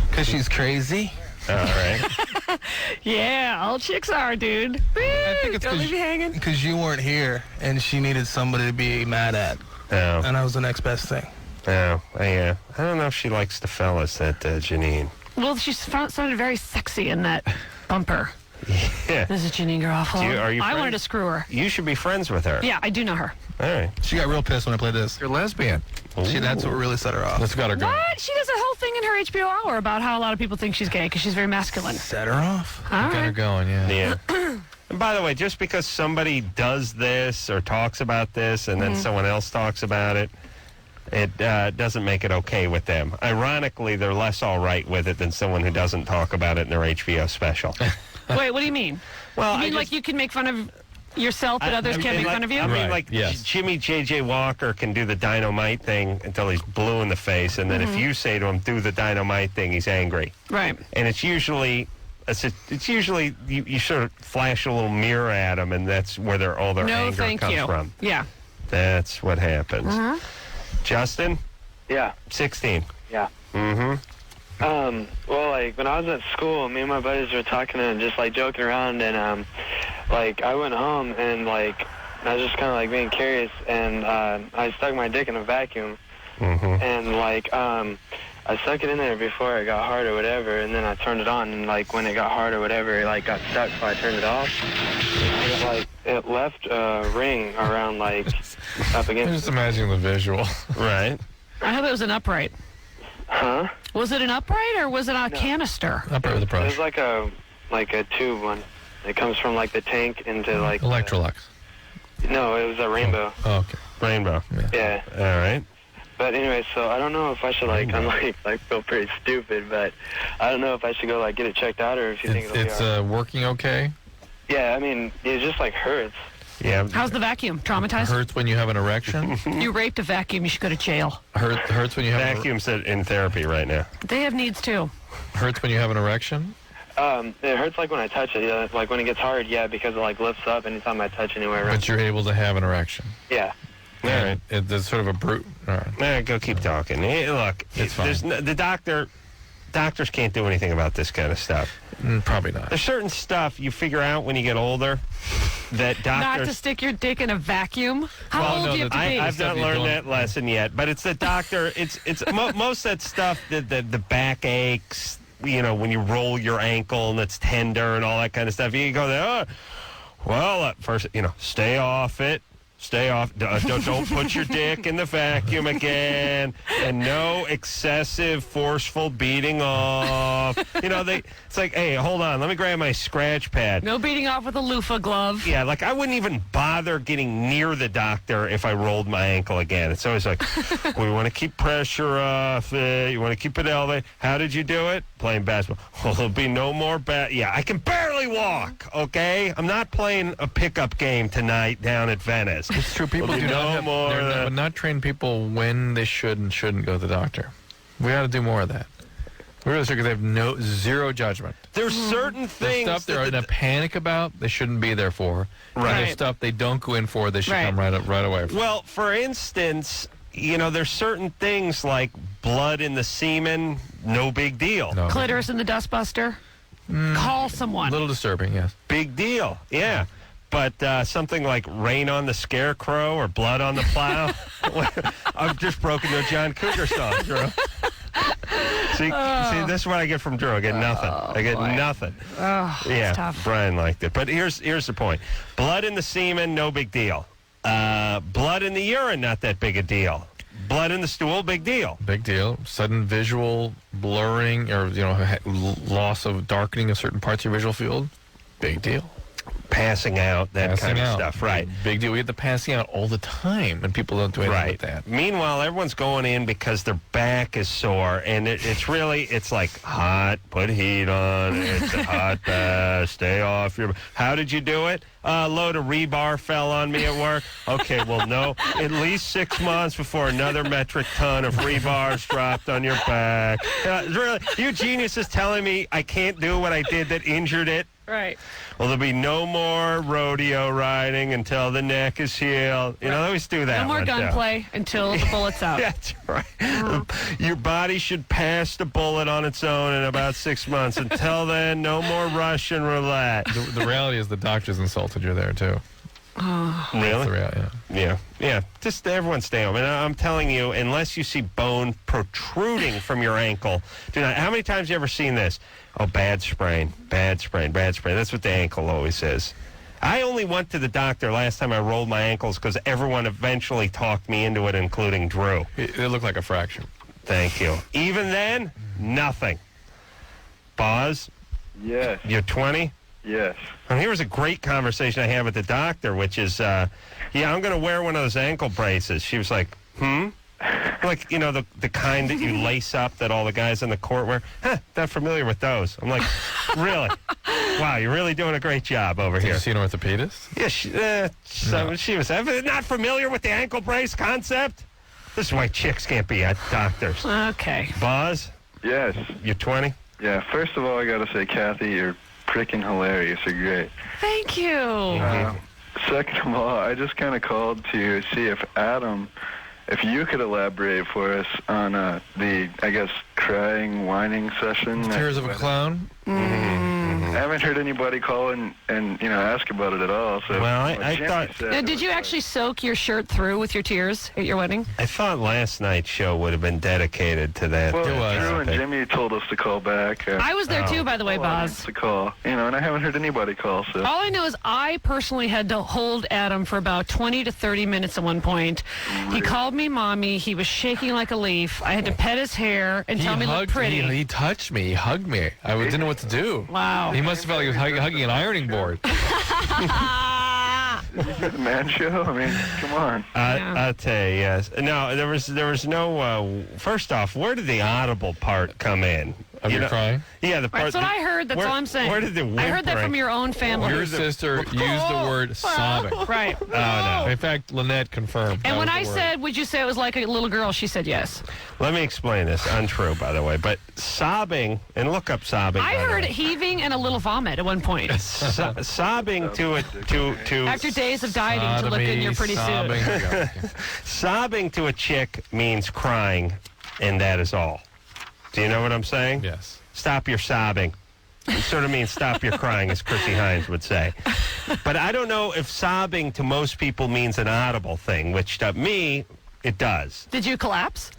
Because she's crazy. All right. Yeah, all chicks are, dude. I think it's Don't leave me hanging. because you weren't here, and she needed somebody to be mad at. Oh. And I was the next best thing. Oh, I don't know if she likes the fellas, that Janine. Well, she sounded very sexy in that bumper. Yeah. This is Janine Garofalo. Are you I friends? wanted to screw her. You should be friends with her. Yeah, I do know her. All right. She got real pissed when I played this. You're lesbian. That's what really set her off. That's got her going. What? She does a whole thing in her HBO hour about how a lot of people think she's gay because she's very masculine. Set her off. All Got her right. going, yeah. Yeah. And by the way, just because somebody does this or talks about this and then someone else talks about it, it doesn't make it okay with them. Ironically, they're less all right with it than someone who doesn't talk about it in their HBO special. Wait, what do you mean? Well, you mean like you can make fun of yourself, but others can't make fun of you? I mean, Right, like yes. Jimmy J.J. Walker can do the dynamite thing until he's blue in the face, and then if you say to him, do the dynamite thing, he's angry. Right. And it's usually you sort of flash a little mirror at them, and that's where all their No, anger thank comes you. from. Yeah. That's what happens. Justin, Yeah. 16. Yeah. Mm-hmm. Well, like, when I was at school, me and my buddies were talking and just, like, joking around, and, like, I went home, and, like, I was just kind of, like, being curious, and I stuck my dick in a vacuum, and, like, I stuck it in there before it got hard or whatever, and then I turned it on, and, like, when it got hard or whatever, it, like, got stuck, so I turned it off, and it, like, it left a ring around, like, up I'm against just imagining the visual. Right. I hope it was an upright. Huh? Was it an upright or was it a canister? Upright with a It brush. was like a tube one. It comes from like the tank into like Electrolux. no, it was a rainbow. Oh, okay. Rainbow. Yeah. All right. But anyway, so I don't know if I should like I'm like feel pretty stupid, but I don't know if I should go like get it checked out or if you think it'll It's be all right. working okay. Yeah, I mean it just like hurts. Yeah. How's the vacuum? Traumatized? Hurts when you have an erection. You raped a vacuum, you should go to jail. Hurts when you have Vacuum's in therapy right now. They have needs too. hurts when you have an erection. It hurts like when I touch it. Yeah, like when it gets hard. Yeah, because it like lifts up anytime I touch anywhere around. But you're able to have an erection. Yeah. All right. It's sort of a brute. All right. All right, go keep talking. Hey, look, It's fine. the doctors can't do anything about this kind of stuff. Probably not. There's certain stuff you figure out when you get older that Not doctors... to stick your dick in a vacuum? How old do you have to be? I've not learned that lesson yet, but it's the doctor. It's most of that stuff, the back aches, you know, when you roll your ankle and it's tender and all that kind of stuff. You go there, first, you know, stay off it. Stay off. Don't put your dick in the vacuum again. And no excessive, forceful beating off. You know, it's like, hey, hold on. Let me grab my scratch pad. No beating off with a loofah glove. Yeah, like I wouldn't even bother getting near the doctor if I rolled my ankle again. It's always like, we want to keep pressure off it. You want to keep it elevated. How did you do it? Playing basketball. Well, there'll be no more Yeah, I can barely walk, okay? I'm not playing a pickup game tonight down at Venice. It's true. People do not train people when they should and shouldn't go to the doctor. We got to do more of that. We really should, because they have zero judgment. There's certain things. There's stuff they're in a panic about, they shouldn't be there for. Right. And there's stuff they don't go in for, they should come right away from. Well, for instance, you know, there's certain things like blood in the semen, no big deal. No. Clitoris in the dustbuster. Call someone. A little disturbing, yes. Big deal, yeah. but something like Rain on the Scarecrow or Blood on the Plow. I've just broken the John Cougar song, Drew. See, this is what I get from Drew. I get nothing. I get nothing. Oh, yeah, tough. Brian liked it. But here's the point. Blood in the semen, no big deal. Blood in the urine, not that big a deal. Blood in the stool, big deal. Big deal. Sudden visual blurring or, loss of darkening of certain parts of your visual field, big deal. Passing out, that kind of stuff, right. Big deal. We get the passing out all the time, and people don't do anything with that. Meanwhile, everyone's going in because their back is sore, and it's like hot, put heat on, it's a hot bath, stay off your... How did you do it? A load of rebar fell on me at work. Okay, well, no, at least 6 months before another metric ton of rebar's dropped on your back. Really, you genius is telling me I can't do what I did that injured it? Right. Well, there'll be no more rodeo riding until the neck is healed. They always do that. No more gunplay until the bullet's out. That's right. Your body should pass the bullet on its own in about 6 months. Until then, no more Russian roulette. The reality is the doctors insulted you there, too. Oh. Really? Yeah. Just everyone stay home. And I'm telling you, unless you see bone protruding from your ankle, do not. How many times have you ever seen this? Oh, bad sprain. That's what the ankle always is. I only went to the doctor last time I rolled my ankles because everyone eventually talked me into it, including Drew. It looked like a fracture. Thank you. Even then, nothing. Boz? Yes. You're 20? Yes. And here was a great conversation I had with the doctor, which is, I'm going to wear one of those ankle braces. She was like, Like, the kind that you lace up that all the guys in the court wear. Not familiar with those. I'm like, really? Wow, you're really doing a great job over here. Did you see an orthopedist? Yeah, she was not familiar with the ankle brace concept. This is why chicks can't be doctors. Okay. Boz? Yes. You're 20? Yeah, first of all, I got to say, Kathy, you're freaking hilarious. You're great. Thank you. Second of all, I just kind of called to see if Adam... If you could elaborate for us on the, I guess, crying, whining session. Tears of a clown? I haven't heard anybody call and ask about it at all. So, well, I thought... Now, did you actually soak your shirt through with your tears at your wedding? I thought last night's show would have been dedicated to that. Well, Drew and Jimmy told us to call back. I was there too, by the way, Boz. To call, and I haven't heard anybody call. So all I know is I personally had to hold Adam for about 20 to 30 minutes at one point. He called me mommy. He was shaking like a leaf. I had to pet his hair and tell me he looked pretty. He touched me. He hugged me. I didn't know what to do. Wow. He must have felt like he was hugging an ironing board. Is it a man show? I mean, come on. I'll tell you, yes. No, there was no. First off, where did the audible part come in? Of you crying? Yeah, the part. That's what I heard. That's all I'm saying. Where did the whimpering? I heard that from your own family. Your sister used the word sobbing. Right. Oh, no. In fact, Lynette confirmed. And when I said, would you say it was like a little girl, she said yes. Let me explain this. Untrue, by the way. But sobbing, and look up sobbing. I heard heaving and a little vomit at one point. Sobbing to after days of dieting to look in your pretty suit. Sobbing to a chick means crying, and that is all. Do you know what I'm saying? Yes. Stop your sobbing. It sort of means stop your crying, as Chrissy Hines would say. But I don't know if sobbing to most people means an audible thing, which to me, it does. Did you collapse?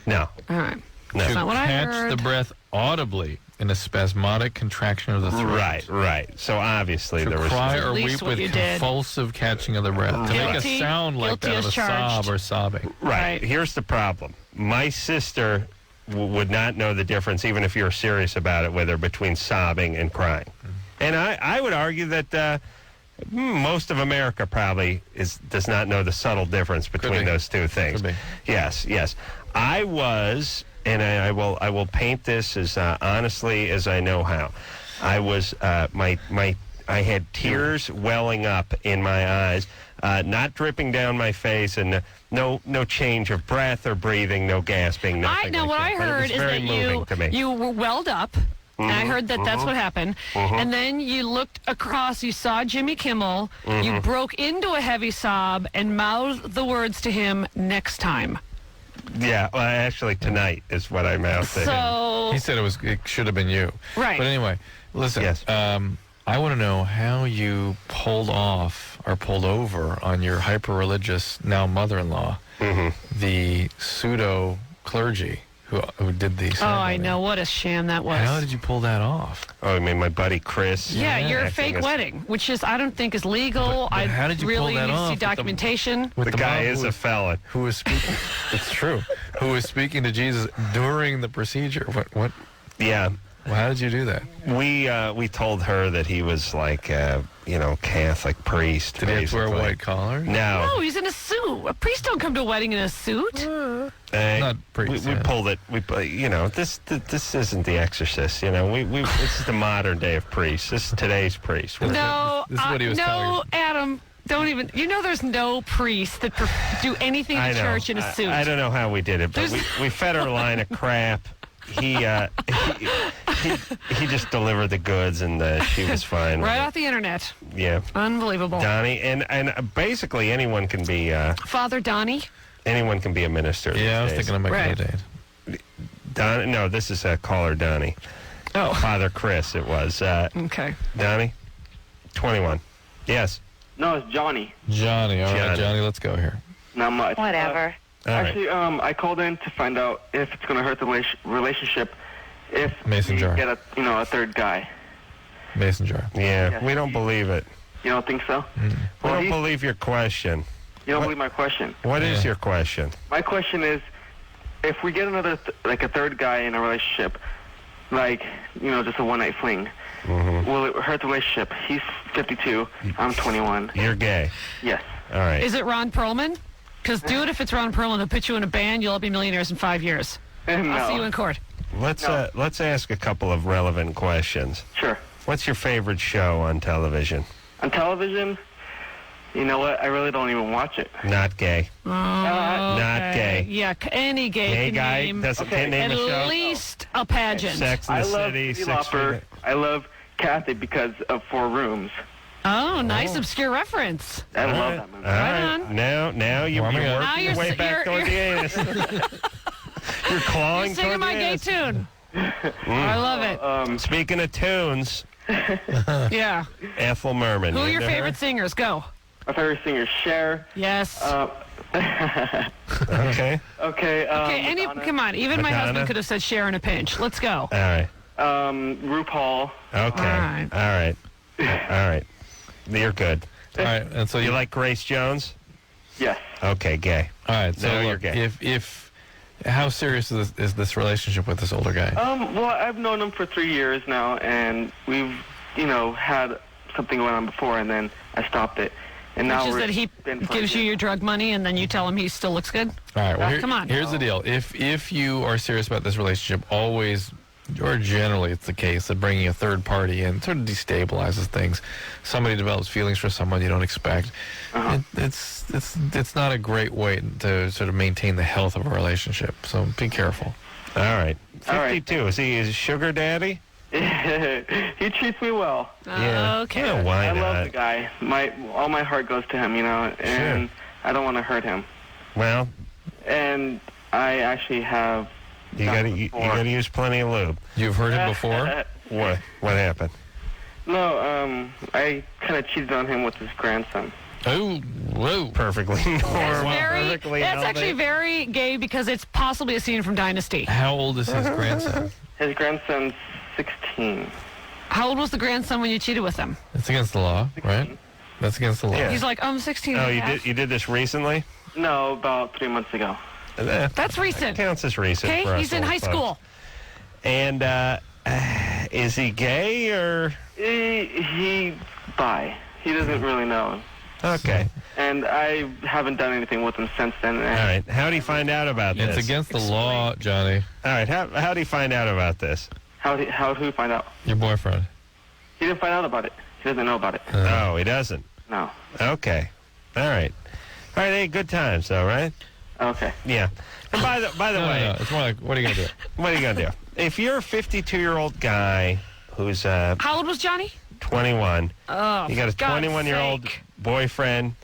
No. All right. No. That's not what I catch heard. the breath audibly in a spasmodic contraction of the throat. Right. So obviously to there was... cry or weep with convulsive catching of the breath. To make a sound like that of a sob or sobbing. Right. Here's the problem. My sister... would not know the difference, even if you're serious about it with her, between sobbing and crying. And I would argue that most of America probably does not know the subtle difference between those two things. Yes. I was, and I will paint this as honestly as I know how. I was I had tears welling up in my eyes, not dripping down my face, and no change of breath or breathing, no gasping, nothing. What I heard is that you were welled up. And I heard that that's what happened. And then you looked across, you saw Jimmy Kimmel, you broke into a heavy sob and mouthed the words to him, next time. Yeah, well, actually tonight is what I mouthed to him. He said it should have been you. Right. But anyway, listen. Yes. I want to know how you pulled off or pulled over on your hyper-religious now mother-in-law, the pseudo-clergy who did the Oh, ceremony. I know. What a sham that was. How did you pull that off? Oh, I mean, my buddy Chris. Yeah, your acting fake as- wedding, which is I don't think is legal. But how did you really pull that need to off see with the- documentation. With The guy mom is a felon. who was speaking. It's true. Who was speaking to Jesus during the procedure? What? Yeah. Well, how did you do that? We told her that he was like, Catholic priest. Did he have to wear a basically. white collar? No. No, he's in a suit. A priest don't come to a wedding in a suit. Not priest, We yeah. pulled it. This isn't The Exorcist. This is the modern day of priests. This is today's priest. No, This is what he was telling no, Adam. Don't even. There's no priest that do anything in I the know. church in a suit. I don't know how we did it, but we fed her a line of crap. He just delivered the goods, and she was fine. Right with off the internet. it. Yeah. Unbelievable. Donnie, and basically anyone can be Father Donnie. anyone can be a minister. Yeah, I was these days. thinking of making Right. a date. Donnie, no, this is caller Donnie. Oh. Father Chris, it was. Okay. Donnie, 21. Yes. No, it's Johnny. Johnny, all right, Johnny. Johnny, let's go here. Not much. Whatever. All right. Actually, I called in to find out if it's going to hurt the relationship if Mason you jar. get a third guy. Mason jar. Yeah, Yes. we don't believe it. You don't think so? We Well, don't he- believe your question. You don't What- believe my question. What is Yeah. your question? My question is, if we get another a third guy in a relationship, just a one-night fling, will it hurt the relationship? He's 52. I'm 21. You're gay. Yes. All right. Is it Ron Perlman? Because dude, if it's Ron Perlman, he'll put you in a band. You'll all be millionaires in 5 years. I'll see you in court. Let's No. let's ask a couple of relevant questions. Sure. What's your favorite show on television? On television, you know what? I really don't even watch it. Not gay. Not gay. Yeah, any gay Gay can guy name doesn't can't name at a show. least a pageant. Sex in I the love City. Cyndi Six Lauper. Feet. I love Kathy because of 4 Rooms. Oh, nice obscure reference. I All love right. that movie. All Right right. on. Now you, Warming you're up. working Now your you're way s- back you're- toward the anus. You're clawing You're singing toward my the gay anus. tune. I love it. Speaking of tunes, Yeah. Ethel Merman. Who are you your into her? favorite singers? Go. My favorite singer is Cher. Yes. Okay. Okay. Okay, come on. Even my Madonna? husband could have said Cher in a pinch. Let's go. All right. RuPaul. Okay. All right. All right. You're good. All right, and so You like Grace Jones? Yes. Okay, gay. All right, so No, you're look, gay. if how serious is this relationship with this older guy? Well, I've known him for 3 years now, and we've, had something going on before, and then I stopped it. And now Which is we're that he been gives you your drug money and then you tell him he still looks good? All right, well, Come on. Here's the deal. If you are serious about this relationship, always, or generally it's the case, that bringing a third party in sort of destabilizes things. Somebody develops feelings for someone you don't expect. It's not a great way to sort of maintain the health of a relationship. So be careful. All right. All right. 52. Is he his sugar daddy? He treats me well. Yeah. Okay. Yeah, why I not? love the guy. All my heart goes to him, and I don't want to hurt him. Well, And I actually have. you gotta use plenty of lube. You've heard him before? What happened? No, I kind of cheated on him with his grandson. Oh, whoa. Perfectly normal. That's actually very gay because it's possibly a scene from Dynasty. How old is his grandson? His grandson's 16. How old was the grandson when you cheated with him? It's against the law, right? That's against the law. Yeah. He's like, I'm 16 Oh, and a you half. did this recently? No, about 3 months ago. That's recent. Counts as recent. Okay, for us he's in old high folks. school. And is he gay or? He bi. He doesn't really know. Okay. And I haven't done anything with him since then. All right. How did he find out about this? It's against the law, Johnny. All right. How did he find out about this? How did he find out? Your boyfriend. He didn't find out about it. He doesn't know about it. Oh, he doesn't. No. Okay. All right. All right. Hey, good times, though, right? Okay. Yeah. And by the way, No, it's more like, what are you going to do? what are you gonna do? If you're a 52-year-old guy who's How old was Johnny? 21, Oh, you got a for God's 21-year-old sake. boyfriend,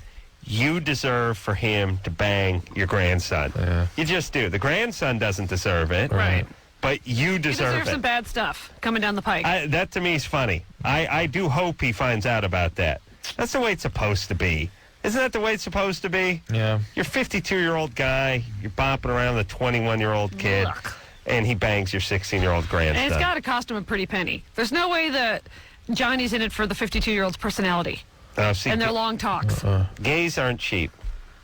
you deserve for him to bang your grandson. Yeah. You just do. The grandson doesn't deserve it. Right. but you deserve it. Some bad stuff coming down the pike. That to me is funny. I do hope he finds out about that. That's the way it's supposed to be. Isn't that the way it's supposed to be? Yeah. You're a 52-year-old guy. You're bopping around the 21-year-old kid. Ugh. And he bangs your 16-year-old grandson. And it's got to cost him a pretty penny. There's no way that Johnny's in it for the 52-year-old's personality and their long talks. Gays aren't cheap.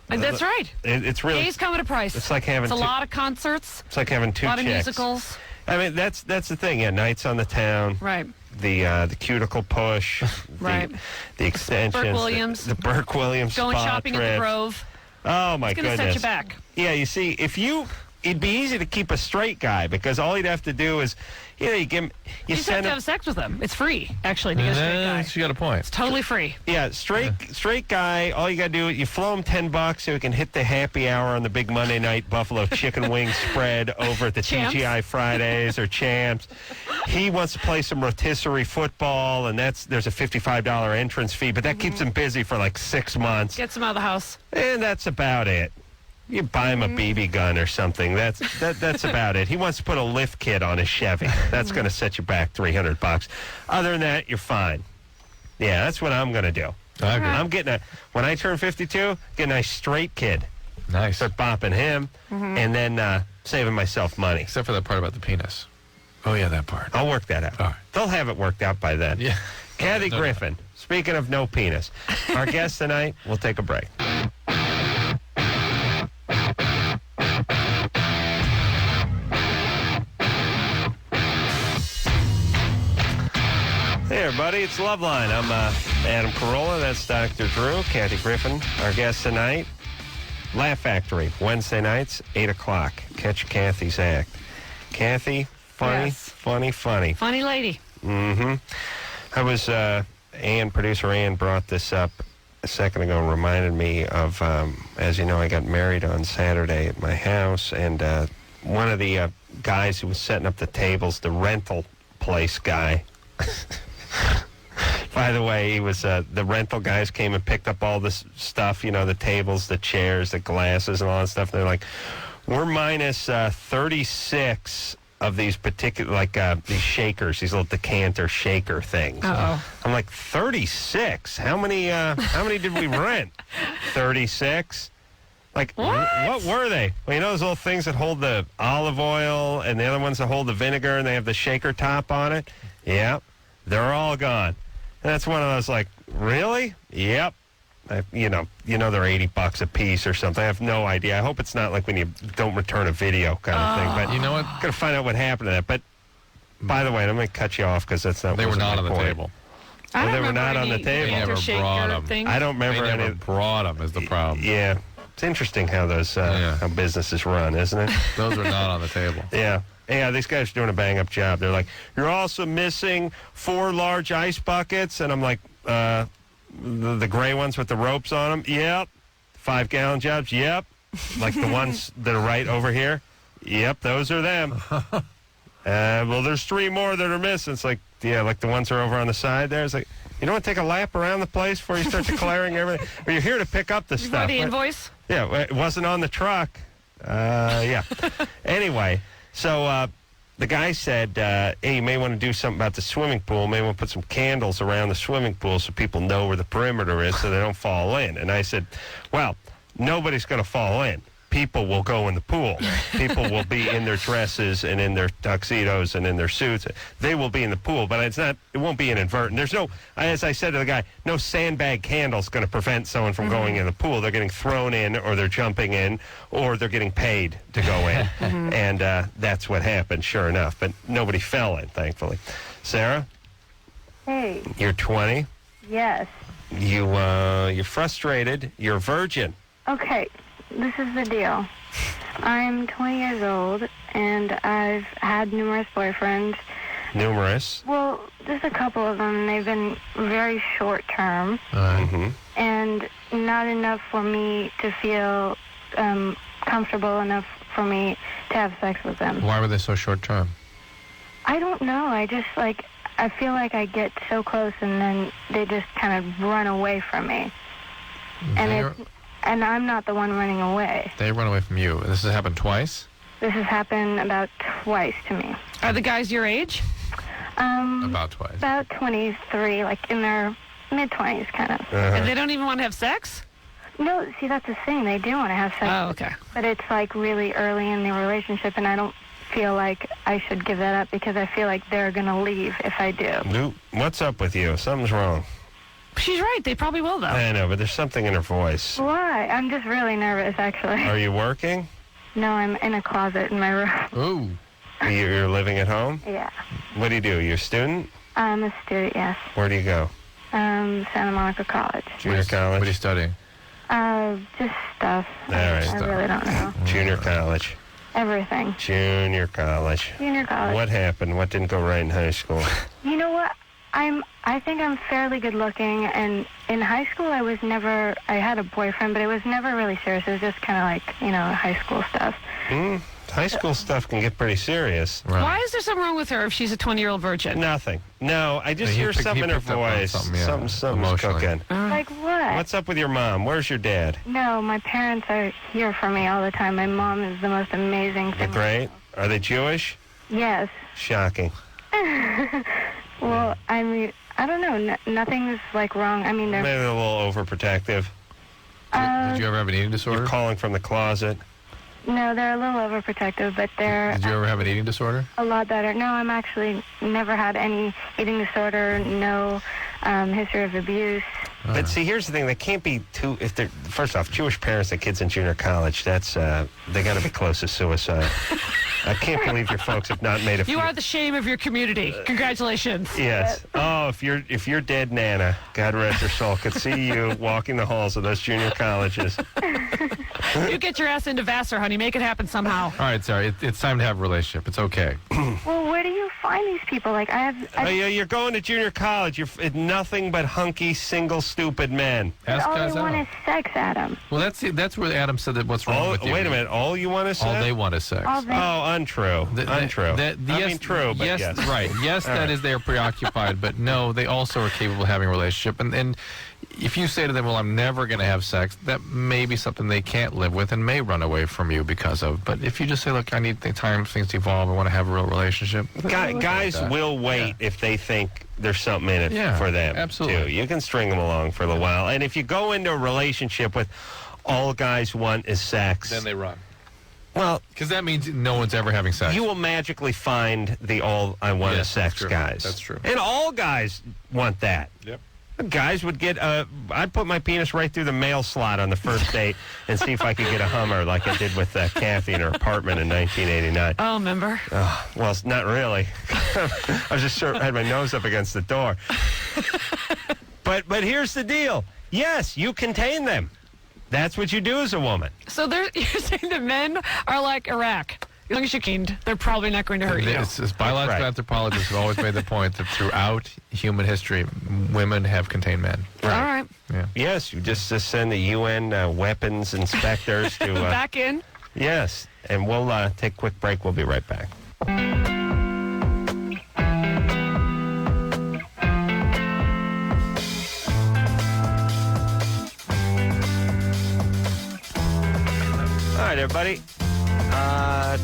And that's right. It's really. Gays come at a price. It's like having. It's a lot of concerts. It's like having two chicks. A lot of chicks. musicals. I mean, that's the thing. Yeah, Nights on the Town. Right. The cuticle push. Right. The extensions. Burke Williams. The Burke Williams. Going spa shopping trips. at the Grove. Oh my goodness. It's going to set you back. Yeah, you see, it'd be easy to keep a straight guy because all he'd have to do is, you give him, you just have to have sex with him. It's free, actually, to get a straight guy. She got a point. It's totally free. Yeah, straight guy. All you got to do is you flow him $10 so he can hit the happy hour on the big Monday night Buffalo chicken wing spread over at the Champs. TGI Fridays or Champs. He wants to play some rotisserie football, and there's a $55 entrance fee, but that keeps him busy for like 6 months. Gets him out of the house. And that's about it. You buy him a BB gun or something. That's about it. He wants to put a lift kit on his Chevy. That's going to set you back $300. Other than that, you're fine. Yeah, that's what I'm going to do. I agree. I'm getting when I turn 52, get a nice straight kid. Nice. Start bopping him, and then saving myself money. Except for that part about the penis. Oh, yeah, that part. I'll work that out. All right. They'll have it worked out by then. Yeah. Kathy Griffin, speaking of no penis, our guest tonight, we'll take a break. Hey, everybody, it's Loveline. I'm Adam Carolla. That's Dr. Drew. Kathy Griffin, our guest tonight. Laugh Factory, Wednesday nights, 8 o'clock. Catch Kathy's act. Kathy, funny, Yes. funny. Funny lady. Mm-hmm. I was, producer Ann brought this up a second ago, reminded me of, as you know, I got married on Saturday at my house, and one of the guys who was setting up the tables, the rental place guy, by the way, he was the rental guys came and picked up all this stuff, the tables, the chairs, the glasses, and all that stuff. And they're like, we're minus 36 of these particular, these shakers, these little decanter shaker things. Uh-oh. I'm like, 36? How many did we rent? 36? Like, what were they? Well, those little things that hold the olive oil and the other ones that hold the vinegar, and they have the shaker top on it? Yeah, they're all gone. And that's one of those, like, really? Yep. They're $80 a piece or something. I have no idea. I hope it's not like when you don't return a video kind of thing. But you know what? I'm going to find out what happened to that. But, by the way, I'm going to cut you off because that's not. They were not on the table. I don't They were remember not on the any table. They never shaker brought them. things. I don't remember They any. never brought them is the problem. Yeah. It's interesting how those how businesses run, isn't it? Those were not on the table. Yeah. Yeah, these guys are doing a bang-up job. They're like, you're also missing 4 large ice buckets. And I'm like, the gray ones with the ropes on them? Yep. 5-gallon jobs? Yep. Like the ones that are right over here? Yep, those are them. Well, there's 3 more that are missing. It's like, yeah, like the ones that are over on the side there. It's like, you don't want to take a lap around the place before you start declaring everything? Or you're here to pick up the You stuff. want the invoice? Yeah, it wasn't on the truck. Yeah. Anyway, so the guy said, hey, you may want to do something about the swimming pool. May want to put some candles around the swimming pool so people know where the perimeter is so they don't fall in. And I said, well, nobody's going to fall in. People will go in the pool. People will be in their dresses and in their tuxedos and in their suits. They will be in the pool, but it won't be inadvertent. There's no, as I said to the guy, no sandbag candle's going to prevent someone from going in the pool. They're getting thrown in, or they're jumping in, or they're getting paid to go in. And that's what happened, sure enough. But nobody fell in, thankfully. Sarah? Hey. You're 20. Yes. You're frustrated. You're a virgin. Okay. This is the deal. I'm 20 years old, and I've had numerous boyfriends. Numerous? Well, just a couple of them. They've been very short term, and not enough for me to feel comfortable enough for me to have sex with them. Why were they so short term? I don't know. I just, I feel like I get so close, and then they just kind of run away from me. And I'm not the one running away. They run away from you. This has happened twice? this has happened about twice to me. Are the guys your age? About twice. About 23, like in their mid-20s, kind of. And they don't even want to have sex? No, see, that's the thing. They do want to have sex. Oh, okay. But it's like really early in the relationship, and I don't feel like I should give that up because I feel like they're going to leave if I do. Luke, what's up with you? Something's wrong. She's right. They probably will, though. I know, but there's something in her voice. Why? I'm just really nervous, actually. Are you working? No, I'm in a closet in my room. Ooh. You're living at home? Yeah. What do? You're a student? I'm a student, yes. Where do you go? Santa Monica College. Junior college? What are you studying? Just stuff. All right. I really don't know. Junior college. Everything. Junior college. Junior college. What happened? What didn't go right in high school? You know what? I think I'm fairly good looking, and in high school I had a boyfriend, but it was never really serious. It was just kind of like, high school stuff. High school stuff can get pretty serious. Right. Why is there something wrong with her if she's a 20-year-old virgin? Nothing. No, I just hear something in her voice. Something's cooking. Like what? What's up with your mom? Where's your dad? No, my parents are here for me all the time. My mom is the most amazing They're thing. great. Are they Jewish? Yes. Shocking. Well, I mean, I don't know. Nothing's like wrong. I mean, Maybe they're they're a little overprotective. Did you ever have an eating disorder? You're calling from the closet. no, they're a little overprotective, but they're Did you ever have an eating disorder? a lot better. No, I'm actually never had any eating disorder. No history of abuse. But see, here's the thing: they can't be too. If they're first off, Jewish parents and kids in junior college, that's they got to be close to suicide. I can't believe your folks have not made a. You are the shame of your community. Congratulations. Yes. Oh, if your dead Nana, God rest her soul, could see you walking the halls of those junior colleges. You get your ass into Vassar, honey. Make it happen somehow. All right, sorry. It's time to have a relationship. It's okay. Well, where do you find these people? Like, You're going to junior college. You're nothing but hunky, single, stupid men. But all guys they want out. is sex, Adam. Well, that's where Adam said that what's wrong with you. Wait a minute. All you want is sex? All they want is sex. All they- Oh, untrue. Untrue. I mean, true, but yes. Right. Yes, All that right. is they're preoccupied, but no, they also are capable of having a relationship. And if you say to them, well, I'm never going to have sex, that may be something they can't live with and may run away from you because of. But if you just say, look, I need the time things to evolve, I want to have a real relationship. Guys will wait if they think there's something in it for them. Absolutely. Too. You can string them along for a little while. And if you go into a relationship with all guys want is sex, Then they run. Well, because that means no one's ever having sex. you will magically find the all I want is sex that's true. guys. That's true. And all guys want that. Yep. Guys would get, I'd put my penis right through the mail slot on the first date and see if I could get a Hummer like I did with Kathy in her apartment in 1989. Oh, remember? Well, it's not really. I was just sure I had my nose up against the door. But here's the deal. Yes, you contain them. That's what you do as a woman. So you're saying that men are like Iraq. As long as you're keen, they're probably not going to hurt you. It's biological anthropologists have always made the point that throughout human history, women have contained men. All right. Yeah. Yes, you just send the UN weapons inspectors to... Back in. Yes, and we'll take a quick break. We'll be right back. All right, everybody.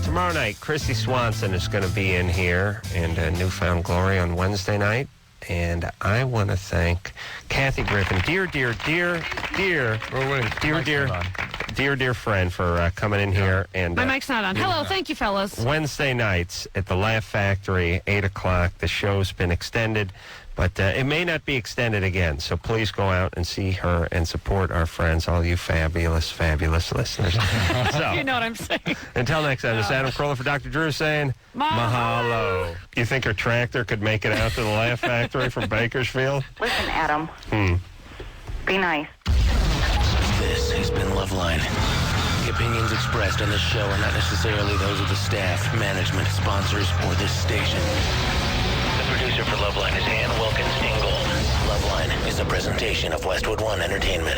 Tomorrow night, Chrissy Swanson is going to be in here, and Newfound Glory on Wednesday night. And I want to thank Kathy Griffin, dear friend, for coming in here. And My mic's not on. Hello, thank you, fellas. Wednesday nights at the Laugh Factory, 8 o'clock. The show's been extended, but it may not be extended again. So please go out and see her and support our friends, all you fabulous, fabulous listeners. So, You know what I'm saying. until next time, this is Adam Carolla for Dr. Drew saying mahalo. You think her tractor could make it out to the Laugh Factory from Bakersfield? Listen, Adam. Be nice. This has been Loveline. The opinions expressed on this show are not necessarily those of the staff, management, sponsors, or this station. The producer for Loveline is Ann Wilkins Ingold. Loveline is a presentation of Westwood One Entertainment.